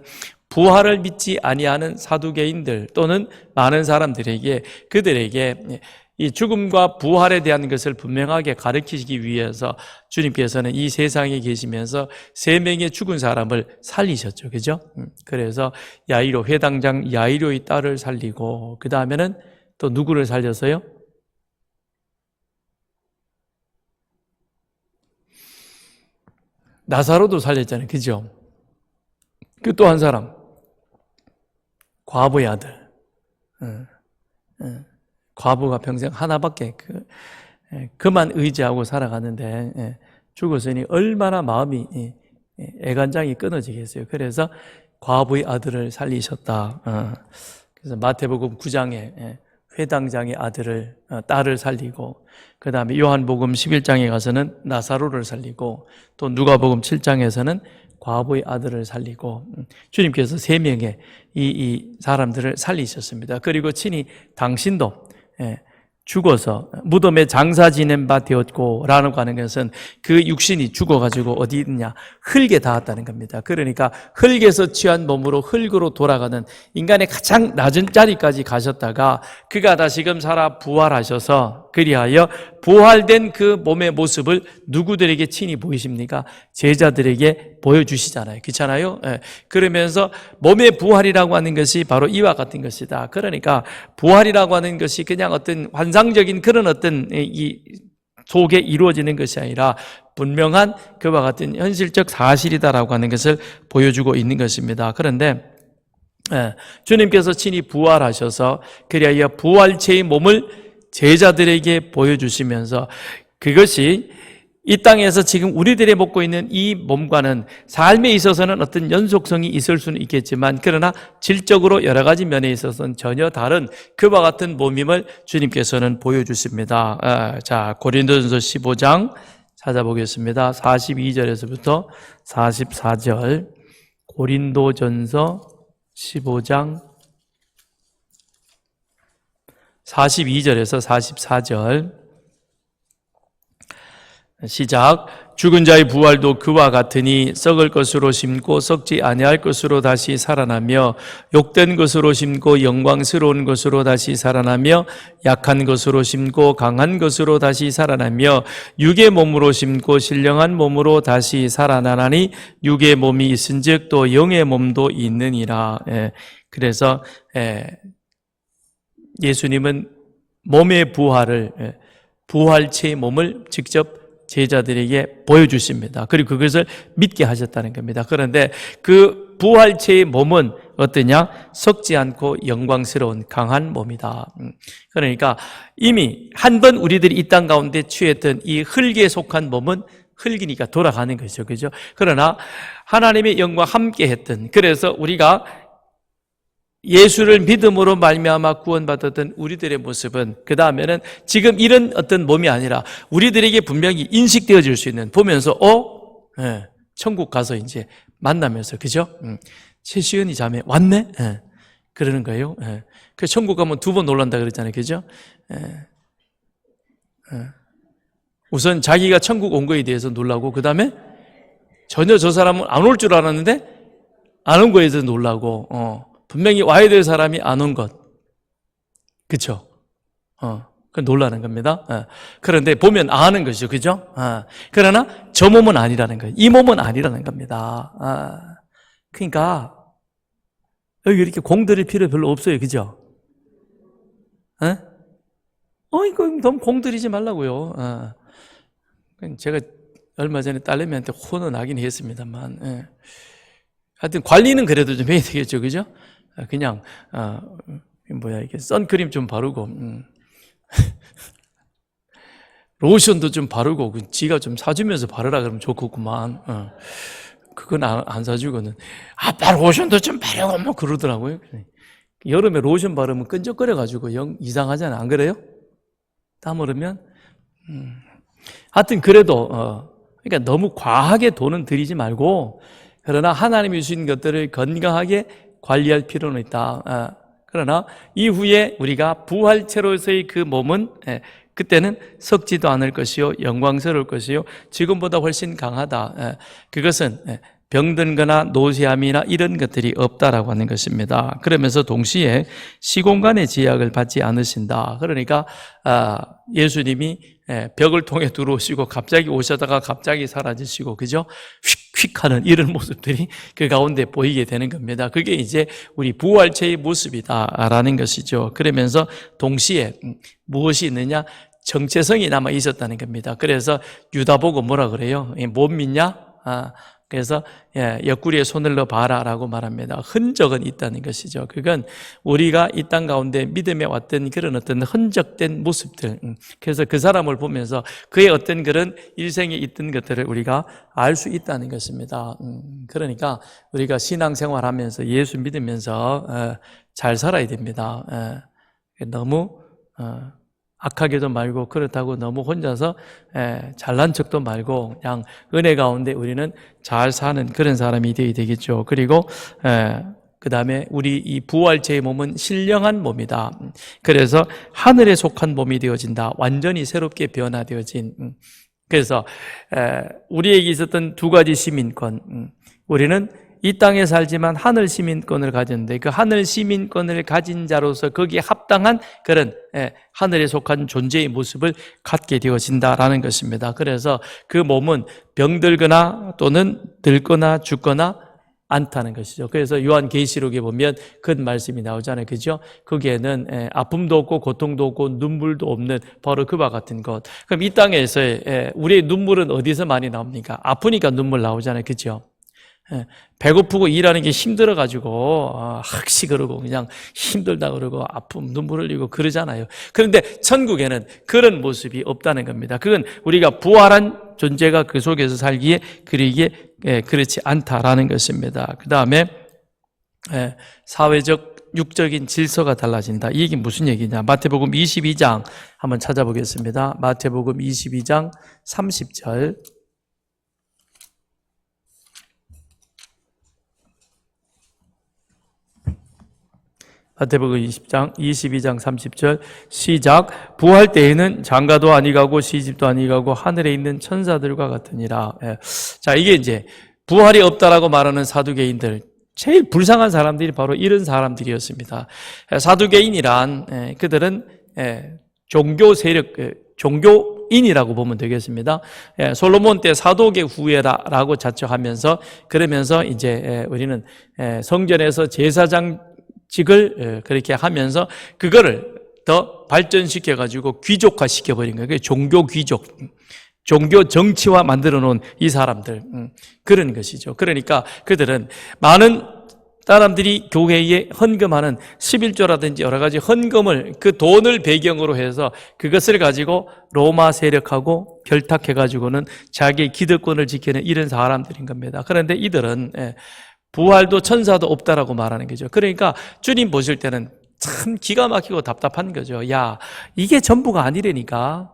부활을 믿지 아니하는 사두개인들 또는 많은 사람들에게 그들에게 이 죽음과 부활에 대한 것을 분명하게 가르치기 위해서 주님께서는 이 세상에 계시면서 3명의 죽은 사람을 살리셨죠. 그죠? 그래서 야이로, 회당장 야이로의 딸을 살리고 그 다음에는 또 누구를 살렸어요? 나사로도 살렸잖아요. 그죠? 그 또 한 사람 과부의 아들. 과부가 평생 하나밖에 그만 의지하고 살아가는데 죽었으니 얼마나 마음이 애간장이 끊어지겠어요. 그래서 과부의 아들을 살리셨다. 그래서 마태복음 9장에 회당장의 딸을 살리고 그 다음에 요한복음 11장에 가서는 나사로를 살리고 또 누가복음 7장에서는 과부의 아들을 살리고 주님께서 3명의 이 사람들을 살리셨습니다. 그리고 친히 당신도 죽어서 무덤에 장사 지낸 바 되었고 라고 하는 것은 그 육신이 죽어가지고 어디 있느냐 흙에 닿았다는 겁니다. 그러니까 흙에서 취한 몸으로 흙으로 돌아가는 인간의 가장 낮은 자리까지 가셨다가 그가 다시금 살아 부활하셔서 그리하여 부활된 그 몸의 모습을 누구들에게 친히 보이십니까? 제자들에게 보여주시잖아요. 그렇잖아요? 그러면서 몸의 부활이라고 하는 것이 바로 이와 같은 것이다. 그러니까 부활이라고 하는 것이 그냥 어떤 환상적인 그런 어떤 이 속에 이루어지는 것이 아니라 분명한 그와 같은 현실적 사실이다라고 하는 것을 보여주고 있는 것입니다. 그런데 주님께서 친히 부활하셔서 그리하여 부활체의 몸을 제자들에게 보여주시면서 그것이 이 땅에서 지금 우리들이 먹고 있는 이 몸과는 삶에 있어서는 어떤 연속성이 있을 수는 있겠지만 그러나 질적으로 여러 가지 면에 있어서는 전혀 다른 그와 같은 몸임을 주님께서는 보여주십니다. 자, 고린도전서 15장 찾아보겠습니다. 42절에서부터 44절. 고린도전서 15장 42절에서 44절 시작. 죽은 자의 부활도 그와 같으니 썩을 것으로 심고 썩지 아니할 것으로 다시 살아나며 욕된 것으로 심고 영광스러운 것으로 다시 살아나며 약한 것으로 심고 강한 것으로 다시 살아나며 육의 몸으로 심고 신령한 몸으로 다시 살아나나니 육의 몸이 있은즉 또 영의 몸도 있느니라. 그래서 예수님은 몸의 부활을 부활체의 몸을 직접 제자들에게 보여주십니다. 그리고 그것을 믿게 하셨다는 겁니다. 그런데 그 부활체의 몸은 어떠냐? 썩지 않고 영광스러운 강한 몸이다. 그러니까 이미 한 번 우리들이 이 땅 가운데 취했던 이 흙에 속한 몸은 흙이니까 돌아가는 것이죠. 그죠? 그러나 하나님의 영과 함께 했던, 그래서 우리가 예수를 믿음으로 말미암아 구원받았던 우리들의 모습은 그 다음에는 지금 이런 어떤 몸이 아니라 우리들에게 분명히 인식되어질 수 있는, 보면서 천국 가서 이제 만나면서, 그죠? 최시은이 자매 왔네? 그러는 거예요. 그 천국 가면 두 번 놀란다 그랬잖아요. 그죠? 우선 자기가 천국 온 거에 대해서 놀라고, 그 다음에 전혀 저 사람은 안 올 줄 알았는데 안 온 거에 대해서 놀라고, 분명히 와야 될 사람이 안 온 것. 그쵸? 그 놀라는 겁니다. 그런데 보면 아는 것이죠. 그죠? 그러나 저 몸은 아니라는 거예요. 이 몸은 아니라는 겁니다. 그러니까 여기 이렇게 공들일 필요 별로 없어요. 그죠? 이거 너무 공들이지 말라고요. 제가 얼마 전에 딸내미한테 혼을 나긴 했습니다만, 하여튼 관리는 그래도 좀 해야 되겠죠. 그죠? 그냥 이렇게 선크림 좀 바르고 로션도 좀 바르고 지가 좀 사주면서 바르라 그러면 좋겠구만. 그건 안 사주고는 아빠 로션도 좀 바르고 뭐 그러더라고요. 여름에 로션 바르면 끈적거려가지고 영 이상하잖아요. 안 그래요? 땀 흐르면. 하여튼 그래도 그러니까 너무 과하게 돈은 들이지 말고, 그러나 하나님이 주신 것들을 건강하게 관리할 필요는 있다. 그러나 이후에 우리가 부활체로서의 그 몸은 그때는 썩지도 않을 것이요 영광스러울 것이요 지금보다 훨씬 강하다. 그것은 병든 거나 노쇠함이나 이런 것들이 없다라고 하는 것입니다. 그러면서 동시에 시공간의 제약을 받지 않으신다. 그러니까 예수님이 벽을 통해 들어오시고 갑자기 오셨다가 갑자기 사라지시고, 그죠? 휙휙 하는 이런 모습들이 그 가운데 보이게 되는 겁니다. 그게 이제 우리 부활체의 모습이다라는 것이죠. 그러면서 동시에 무엇이 있느냐? 정체성이 남아 있었다는 겁니다. 그래서 유다 보고 뭐라 그래요? 못 믿냐? 그래서 옆구리에 손을 넣어 봐라라고 말합니다. 흔적은 있다는 것이죠. 그건 우리가 이 땅 가운데 믿음에 왔던 그런 어떤 흔적된 모습들, 그래서 그 사람을 보면서 그의 어떤 그런 일생에 있던 것들을 우리가 알 수 있다는 것입니다. 그러니까 우리가 신앙생활하면서 예수 믿으면서 잘 살아야 됩니다. 너무 악하게도 말고, 그렇다고 너무 혼자서 잘난 척도 말고, 그냥 은혜 가운데 우리는 잘 사는 그런 사람이 되어야 되겠죠. 그리고 그 다음에 우리 이 부활체의 몸은 신령한 몸이다. 그래서 하늘에 속한 몸이 되어진다. 완전히 새롭게 변화되어진. 그래서 우리에게 있었던 두 가지 시민권, 우리는 이 땅에 살지만 하늘 시민권을 가졌는데, 그 하늘 시민권을 가진 자로서 거기에 합당한 그런 하늘에 속한 존재의 모습을 갖게 되어진다라는 것입니다. 그래서 그 몸은 병들거나 또는 늙거나 죽거나 않다는 것이죠. 그래서 요한계시록에 보면 그 말씀이 나오잖아요. 그죠? 거기에는 아픔도 없고 고통도 없고 눈물도 없는 바로 그와 같은 것. 그럼 이 땅에서 우리의 눈물은 어디서 많이 나옵니까? 아프니까 눈물 나오잖아요. 그죠? 배고프고 일하는 게 힘들어가지고 학시 그러고 그냥 힘들다 그러고 아픔 눈물 흘리고 그러잖아요. 그런데 천국에는 그런 모습이 없다는 겁니다. 그건 우리가 부활한 존재가 그 속에서 살기에 그렇지 않다라는 것입니다. 그 다음에 사회적 육적인 질서가 달라진다. 이 얘기는 무슨 얘기냐? 마태복음 22장 한번 찾아보겠습니다. 마태복음 22장 30절. 마태복음 22장 30절 시작. 부활 때에는 장가도 아니가고 시집도 아니가고 하늘에 있는 천사들과 같으니라. 자, 이게 이제 부활이 없다라고 말하는 사두개인들, 제일 불쌍한 사람들이 바로 이런 사람들이었습니다. 사두개인이란 그들은 종교 세력, 종교인이라고 보면 되겠습니다. 솔로몬 때 사도계 후예라고 자처하면서 그러면서 이제 우리는 성전에서 제사장직을 그렇게 하면서 그거를 더 발전시켜 가지고 귀족화 시켜버린 거예요. 종교 귀족. 종교 정치화 만들어 놓은 이 사람들, 그런 것이죠. 그러니까 그들은 많은 사람들이 교회에 헌금하는 11조라든지 여러 가지 헌금을 그 돈을 배경으로 해서 그것을 가지고 로마 세력하고 결탁해 가지고는 자기의 기득권을 지키는 이런 사람들인 겁니다. 그런데 이들은 부활도 천사도 없다라고 말하는 거죠. 그러니까 주님 보실 때는 참 기가 막히고 답답한 거죠. 야, 이게 전부가 아니라니까.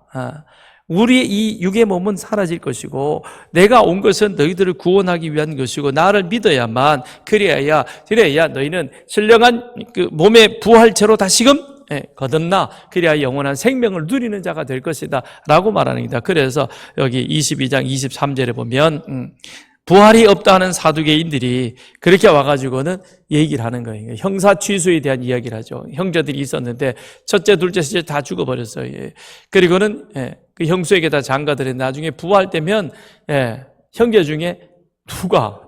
우리의 이 육의 몸은 사라질 것이고 내가 온 것은 너희들을 구원하기 위한 것이고 나를 믿어야만 그래야 너희는 신령한 그 몸의 부활체로 다시금 거듭나 그래야 영원한 생명을 누리는 자가 될 것이다 라고 말하는 겁니다. 그래서 여기 22장 23절에 보면 부활이 없다는 사두개인들이 그렇게 와가지고는 얘기를 하는 거예요. 형사 취소에 대한 이야기를 하죠. 형제들이 있었는데 첫째, 둘째, 셋째 다 죽어버렸어요. 그리고는 그 형수에게 다 장가들이 나중에 부활되면 형제 중에 누가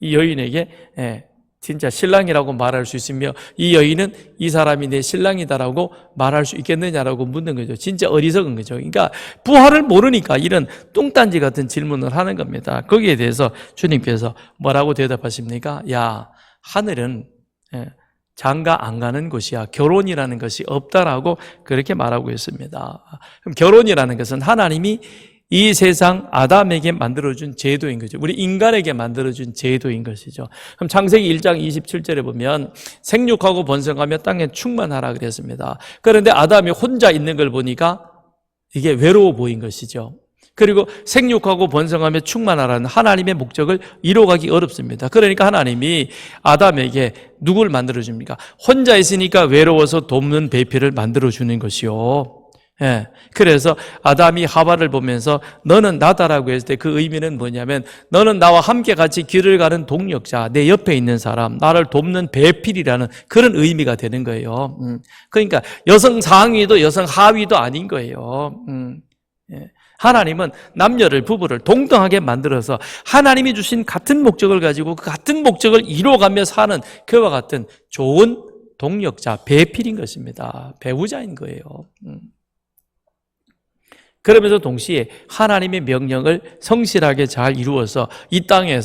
이 여인에게 진짜 신랑이라고 말할 수 있으며 이 여인은 이 사람이 내 신랑이다라고 말할 수 있겠느냐라고 묻는 거죠. 진짜 어리석은 거죠. 그러니까 부활을 모르니까 이런 뚱딴지 같은 질문을 하는 겁니다. 거기에 대해서 주님께서 뭐라고 대답하십니까? 야, 하늘은 장가 안 가는 곳이야. 결혼이라는 것이 없다라고 그렇게 말하고 있습니다. 그럼 결혼이라는 것은 하나님이 이 세상 아담에게 만들어준 제도인 거죠. 우리 인간에게 만들어준 제도인 것이죠. 그럼 창세기 1장 27절에 보면 생육하고 번성하며 땅에 충만하라 그랬습니다. 그런데 아담이 혼자 있는 걸 보니까 이게 외로워 보인 것이죠. 그리고 생육하고 번성하며 충만하라는 하나님의 목적을 이루어가기 어렵습니다. 그러니까 하나님이 아담에게 누굴 만들어줍니까? 혼자 있으니까 외로워서 돕는 배필을 만들어주는 것이요. 그래서 아담이 하와를 보면서 너는 나다라고 했을 때 그 의미는 뭐냐면 너는 나와 함께 같이 길을 가는 동력자, 내 옆에 있는 사람, 나를 돕는 배필이라는 그런 의미가 되는 거예요. 그러니까 여성 상위도 여성 하위도 아닌 거예요. 하나님은 남녀를 부부를 동등하게 만들어서 하나님이 주신 같은 목적을 가지고 그 같은 목적을 이루어가며 사는 그와 같은 좋은 동력자, 배필인 것입니다. 배우자인 거예요. 그러면서 동시에 하나님의 명령을 성실하게 잘 이루어서 이 땅에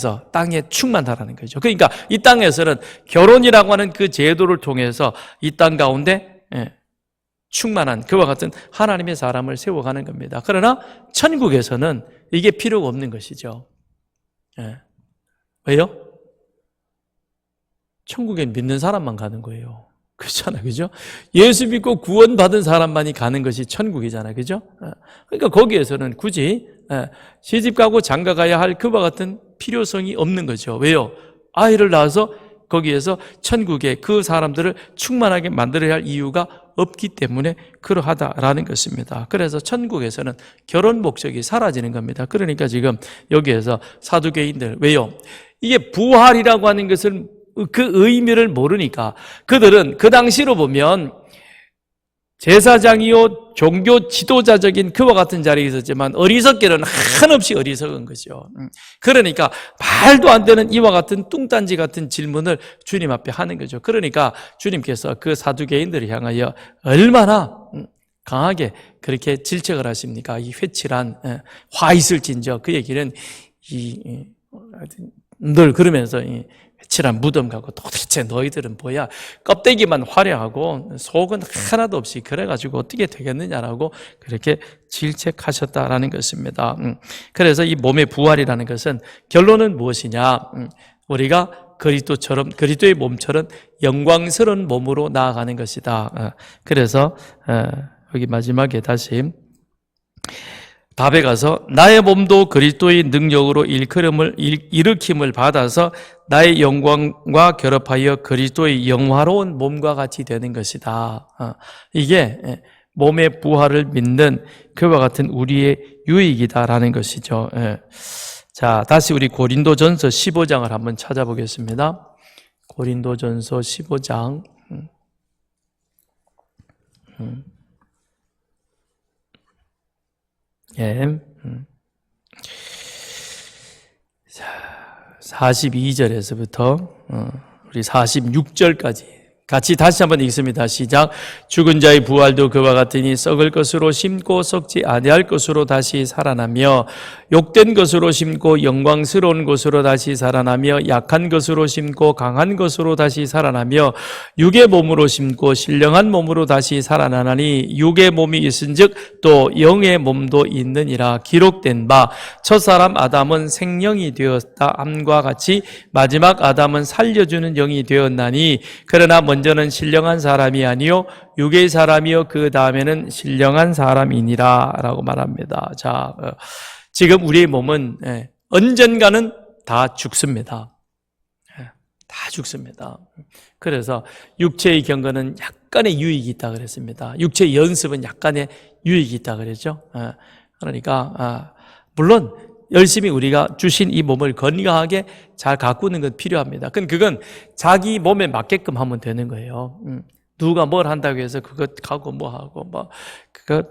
충만하라는 거죠. 그러니까 이 땅에서는 결혼이라고 하는 그 제도를 통해서 이 땅 가운데 충만한 그와 같은 하나님의 사람을 세워가는 겁니다. 그러나 천국에서는 이게 필요가 없는 것이죠. 왜요? 천국엔 믿는 사람만 가는 거예요. 그렇잖아요. 그죠? 예수 믿고 구원받은 사람만이 가는 것이 천국이잖아요. 그죠? 그러니까 거기에서는 굳이 시집 가고 장가 가야 할 그와 같은 필요성이 없는 거죠. 왜요? 아이를 낳아서 거기에서 천국에 그 사람들을 충만하게 만들어야 할 이유가 없기 때문에 그러하다라는 것입니다. 그래서 천국에서는 결혼 목적이 사라지는 겁니다. 그러니까 지금 여기에서 사두개인들, 왜요? 이게 부활이라고 하는 것을 그 의미를 모르니까 그들은 그 당시로 보면 제사장이요 종교 지도자적인 그와 같은 자리에 있었지만 어리석기는 한없이 어리석은 거죠. 그러니까 말도 안 되는 이와 같은 뚱딴지 같은 질문을 주님 앞에 하는 거죠. 그러니까 주님께서 그 사두개인들을 향하여 얼마나 강하게 그렇게 질책을 하십니까? 이 회칠한 화 있을진저 그 얘기는 늘 그러면서 이 칠한 무덤 가고 도대체 너희들은 뭐야? 껍데기만 화려하고 속은 하나도 없이 그래가지고 어떻게 되겠느냐라고 그렇게 질책하셨다라는 것입니다. 그래서 이 몸의 부활이라는 것은 결론은 무엇이냐? 우리가 그리스도의 몸처럼 영광스러운 몸으로 나아가는 것이다. 그래서 여기 마지막에 다시 답에 가서 나의 몸도 그리스도의 능력으로 일으킴을 받아서 나의 영광과 결합하여 그리스도의 영화로운 몸과 같이 되는 것이다. 이게 몸의 부활을 믿는 그와 같은 우리의 유익이다라는 것이죠. 자, 다시 우리 고린도전서 15장을 한번 찾아보겠습니다. 고린도전서 15장. 예. 자, 42절에서부터 우리 46절까지 같이 다시 한번 읽습니다. 시작. 죽은 자의 부활도 그와 같으니 썩을 것으로 심고 썩지 아니할 것으로 다시 살아나며 욕된 것으로 심고 영광스러운 것으로 다시 살아나며 약한 것으로 심고 강한 것으로 다시 살아나며 육의 몸으로 심고 신령한 몸으로 다시 살아나나니 육의 몸이 있은즉 또 영의 몸도 있느니라. 기록된 바 첫사람 아담은 생령이 되었다 함과 같이 마지막 아담은 살려주는 영이 되었나니 그러나 먼저는 신령한 사람이 아니요 육의 사람이요 그 다음에는 신령한 사람이니라 라고 말합니다. 자, 지금 우리의 몸은 언젠가는 다 죽습니다. 다 죽습니다. 그래서 육체의 경건은 약간의 유익이 있다 그랬습니다. 육체의 연습은 약간의 유익이 있다 그랬죠. 그러니까 물론 열심히 우리가 주신 이 몸을 건강하게 잘 가꾸는 건 필요합니다. 그건 자기 몸에 맞게끔 하면 되는 거예요. 누가 뭘 한다고 해서 그것 하고 뭐 하고 그거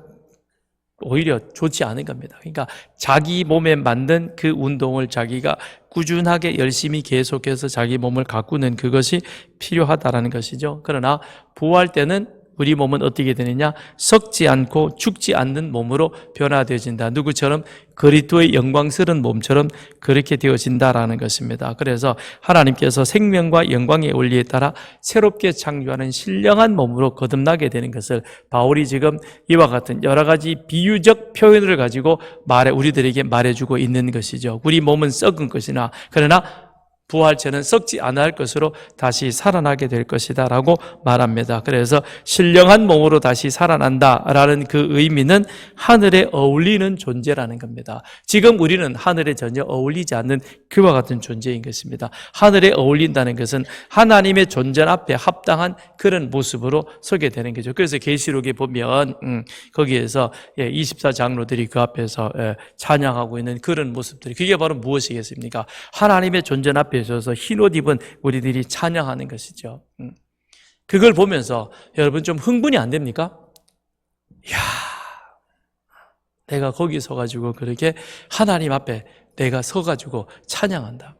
오히려 좋지 않은 겁니다. 그러니까 자기 몸에 맞는 그 운동을 자기가 꾸준하게 열심히 계속해서 자기 몸을 가꾸는 그것이 필요하다라는 것이죠. 그러나 부활 때는 우리 몸은 어떻게 되느냐? 썩지 않고 죽지 않는 몸으로 변화되어진다. 누구처럼? 그리스도의 영광스러운 몸처럼 그렇게 되어진다라는 것입니다. 그래서 하나님께서 생명과 영광의 원리에 따라 새롭게 창조하는 신령한 몸으로 거듭나게 되는 것을 바울이 지금 이와 같은 여러 가지 비유적 표현을 가지고 우리들에게 말해주고 있는 것이죠. 우리 몸은 썩은 것이나 그러나 부활체는 썩지 않을 것으로 다시 살아나게 될 것이다 라고 말합니다. 그래서 신령한 몸으로 다시 살아난다라는 그 의미는 하늘에 어울리는 존재라는 겁니다. 지금 우리는 하늘에 전혀 어울리지 않는 그와 같은 존재인 것입니다. 하늘에 어울린다는 것은 하나님의 존재 앞에 합당한 그런 모습으로 서게 되는 거죠. 그래서 계시록에 보면 거기에서 24장로들이 그 앞에서 찬양하고 있는 그런 모습들이 그게 바로 무엇이겠습니까? 하나님의 존재 앞에 서서 흰옷 입은 우리들이 찬양하는 것이죠. 그걸 보면서 여러분 좀 흥분이 안 됩니까? 이야, 내가 거기 서가지고 그렇게 하나님 앞에 내가 서가지고 찬양한다.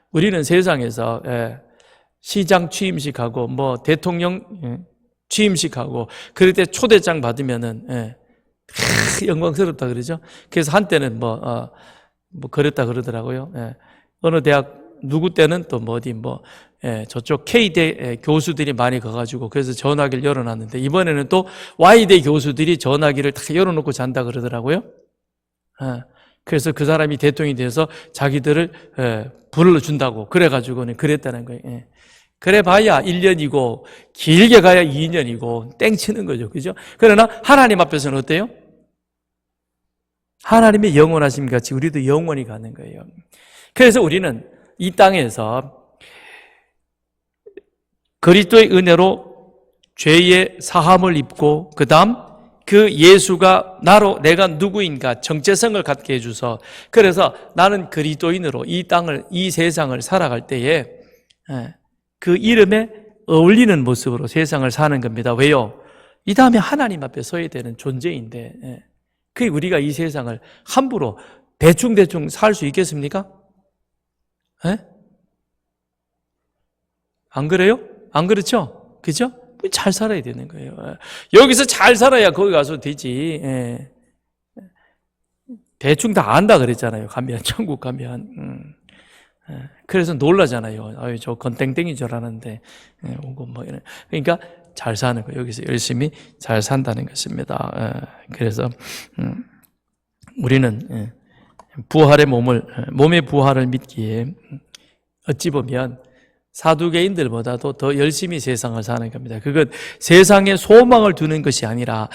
우리는 세상에서 시장 취임식하고 대통령 취임식하고 그럴 때 초대장 받으면은 영광스럽다 그러죠. 그래서 한때는 그랬다 그러더라고요. 어느 대학 누구 때는 또 저쪽 K대 교수들이 많이 가가지고 그래서 전화기를 열어놨는데 이번에는 또 Y대 교수들이 전화기를 다 열어놓고 잔다 그러더라고요. 그래서 그 사람이 대통령이 돼서 자기들을 불러준다고 그래가지고는 그랬다는 거예요. 그래 봐야 1년이고 길게 가야 2년이고 땡치는 거죠. 그죠? 그러나 하나님 앞에서는 어때요? 하나님의 영원하심 같이 우리도 영원히 가는 거예요. 그래서 우리는 이 땅에서 그리스도의 은혜로 죄의 사함을 입고 그 다음 그 예수가 내가 누구인가 정체성을 갖게 해줘서 그래서 나는 그리스도인으로 이 세상을 살아갈 때에 그 이름에 어울리는 모습으로 세상을 사는 겁니다. 왜요? 이 다음에 하나님 앞에 서야 되는 존재인데 그게 우리가 이 세상을 함부로 대충 살 수 있겠습니까? 안 그래요? 안 그렇죠? 그죠? 잘 살아야 되는 거예요. 여기서 잘 살아야 거기 가서 되지. 대충 다 안다 그랬잖아요. 천국 가면. 그래서 놀라잖아요. 아유, 저 건땡땡인 줄 알았는데 오고 뭐 이런. 그러니까 잘 사는 거예요. 여기서 열심히 잘 산다는 것입니다. 그래서 우리는 부활의 몸의 부활을 믿기에 어찌 보면 사두개인들보다도 더 열심히 세상을 사는 겁니다. 그건 세상에 소망을 두는 것이 아니라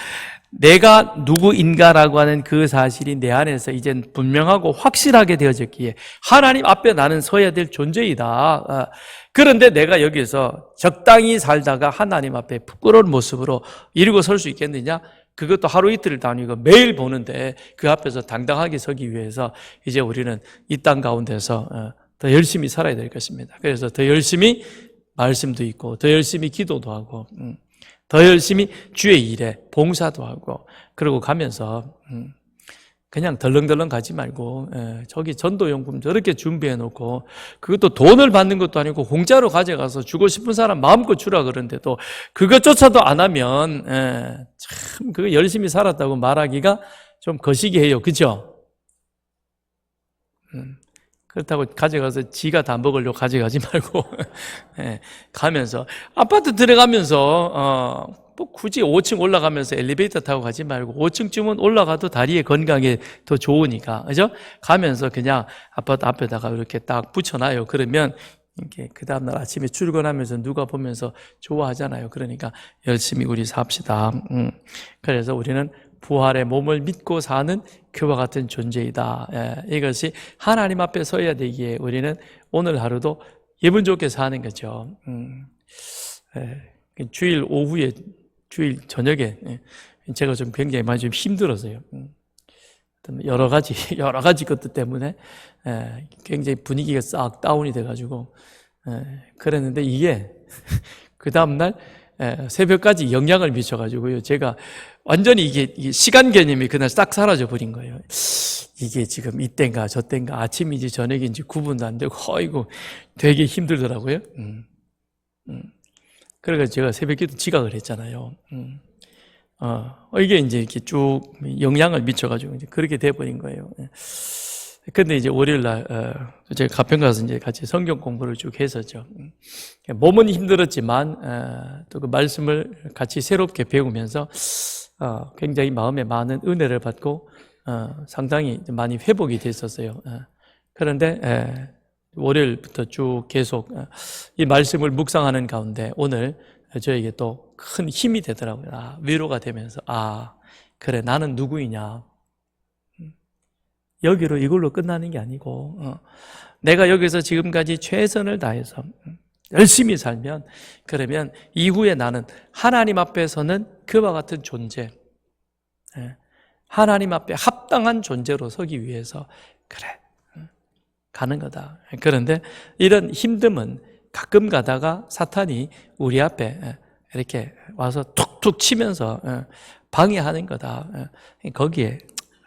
내가 누구인가라고 하는 그 사실이 내 안에서 이젠 분명하고 확실하게 되어졌기에 하나님 앞에 나는 서야 될 존재이다. 그런데 내가 여기서 적당히 살다가 하나님 앞에 부끄러운 모습으로 이러고 설 수 있겠느냐? 그것도 하루 이틀을 다니고 매일 보는데 그 앞에서 당당하게 서기 위해서 이제 우리는 이 땅 가운데서 더 열심히 살아야 될 것입니다. 그래서 더 열심히 말씀도 있고 더 열심히 기도도 하고 더 열심히 주의 일에 봉사도 하고 그러고 가면서 그냥 덜렁덜렁 가지 말고 저기 전도용품 저렇게 준비해 놓고 그것도 돈을 받는 것도 아니고 공짜로 가져가서 주고 싶은 사람 마음껏 주라 그러는데도 그것조차도 안 하면 참 그거 열심히 살았다고 말하기가 좀 거시기해요. 그죠? 그렇다고 가져가서 지가 다 먹으려고 가져가지 말고 가면서 아파트 들어가면서 뭐 굳이 5층 올라가면서 엘리베이터 타고 가지 말고 5층쯤은 올라가도 다리의 건강에 더 좋으니까 그죠? 가면서 그냥 아파트 앞에다가 이렇게 딱 붙여놔요. 그러면 이렇게 그 다음날 아침에 출근하면서 누가 보면서 좋아하잖아요. 그러니까 열심히 우리 삽시다. 그래서 우리는 부활의 몸을 믿고 사는 그와 같은 존재이다. 이것이 하나님 앞에 서야 되기에 우리는 오늘 하루도 기분 좋게 사는 거죠. 주일 오후에, 주일 저녁에 제가 좀 굉장히 많이 좀 힘들었어요. 여러 가지 것들 때문에 굉장히 분위기가 싹 다운이 돼가지고 그랬는데 이게 그 다음날 새벽까지 영향을 미쳐가지고요. 제가 완전히 이게 시간 개념이 그날 싹 사라져 버린 거예요. 이게 지금 이때인가 저때인가 아침인지 저녁인지 구분도 안 되고, 이거 되게 힘들더라고요. 그래서 제가 새벽기도 지각을 했잖아요. 이게 이제 이렇게 쭉 영향을 미쳐가지고 이제 그렇게 돼버린 거예요. 근데 이제 월요일날, 제가 가평 가서 이제 같이 성경 공부를 쭉 했었죠. 몸은 힘들었지만, 또 그 말씀을 같이 새롭게 배우면서, 굉장히 마음에 많은 은혜를 받고, 상당히 많이 회복이 됐었어요. 그런데, 월요일부터 쭉 계속 이 말씀을 묵상하는 가운데 오늘 저에게 또 큰 힘이 되더라고요. 위로가 되면서, 그래, 나는 누구이냐. 여기로 이걸로 끝나는 게 아니고 내가 여기서 지금까지 최선을 다해서 열심히 살면 그러면 이후에 나는 하나님 앞에서는 그와 같은 존재, 하나님 앞에 합당한 존재로 서기 위해서 그래 가는 거다. 그런데 이런 힘듦은 가끔 가다가 사탄이 우리 앞에 이렇게 와서 툭툭 치면서 방해하는 거다. 거기에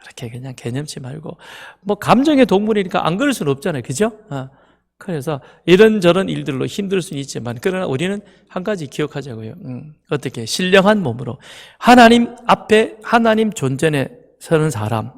이렇게 그냥 개념치 말고, 뭐 감정의 동물이니까 안 그럴 수는 없잖아요. 그죠? 그래서 이런저런 일들로 힘들 수는 있지만, 그러나 우리는 한 가지 기억하자고요. 어떻게? 신령한 몸으로 하나님 앞에 하나님 존전에 서는 사람,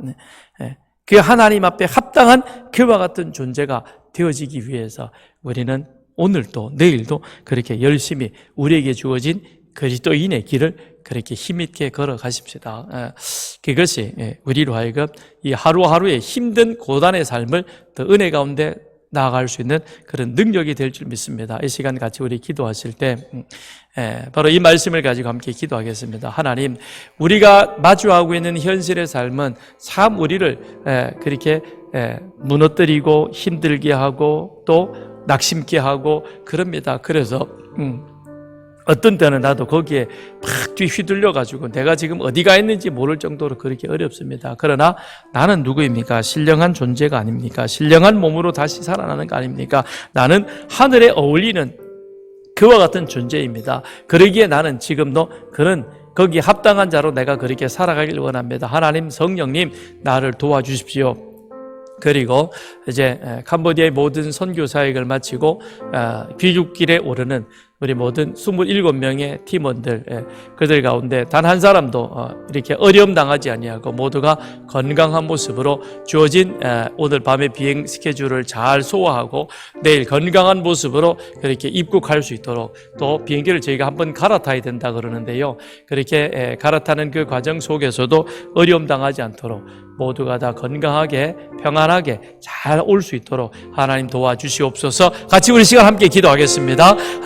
그 하나님 앞에 합당한 그와 같은 존재가 되어지기 위해서 우리는 오늘도 내일도 그렇게 열심히 우리에게 주어진 그리스도인의 길을 그렇게 힘있게 걸어가십시다. 그것이 우리로 하여금 이 하루하루의 힘든 고단의 삶을 더 은혜 가운데 나아갈 수 있는 그런 능력이 될 줄 믿습니다. 이 시간 같이 우리 기도하실 때 바로 이 말씀을 가지고 함께 기도하겠습니다. 하나님, 우리가 마주하고 있는 현실의 삶은 참 우리를 그렇게 무너뜨리고 힘들게 하고 또 낙심케 하고 그럽니다. 그래서 어떤 때는 나도 거기에 막 뒤휘둘려가지고 내가 지금 어디가 있는지 모를 정도로 그렇게 어렵습니다. 그러나 나는 누구입니까? 신령한 존재가 아닙니까? 신령한 몸으로 다시 살아나는 거 아닙니까? 나는 하늘에 어울리는 그와 같은 존재입니다. 그러기에 나는 지금도 그런 거기에 합당한 자로 내가 그렇게 살아가길 원합니다. 하나님, 성령님, 나를 도와주십시오. 그리고 이제 캄보디아의 모든 선교 사역을 마치고 귀국길에 오르는 우리 모든 27명의 팀원들, 그들 가운데 단 한 사람도 이렇게 어려움 당하지 아니하고 모두가 건강한 모습으로 주어진 오늘 밤의 비행 스케줄을 잘 소화하고 내일 건강한 모습으로 그렇게 입국할 수 있도록, 또 비행기를 저희가 한번 갈아타야 된다 그러는데요, 그렇게 갈아타는 그 과정 속에서도 어려움 당하지 않도록 모두가 다 건강하게 평안하게 잘 올 수 있도록 하나님 도와주시옵소서. 같이 우리 시간 함께 기도하겠습니다.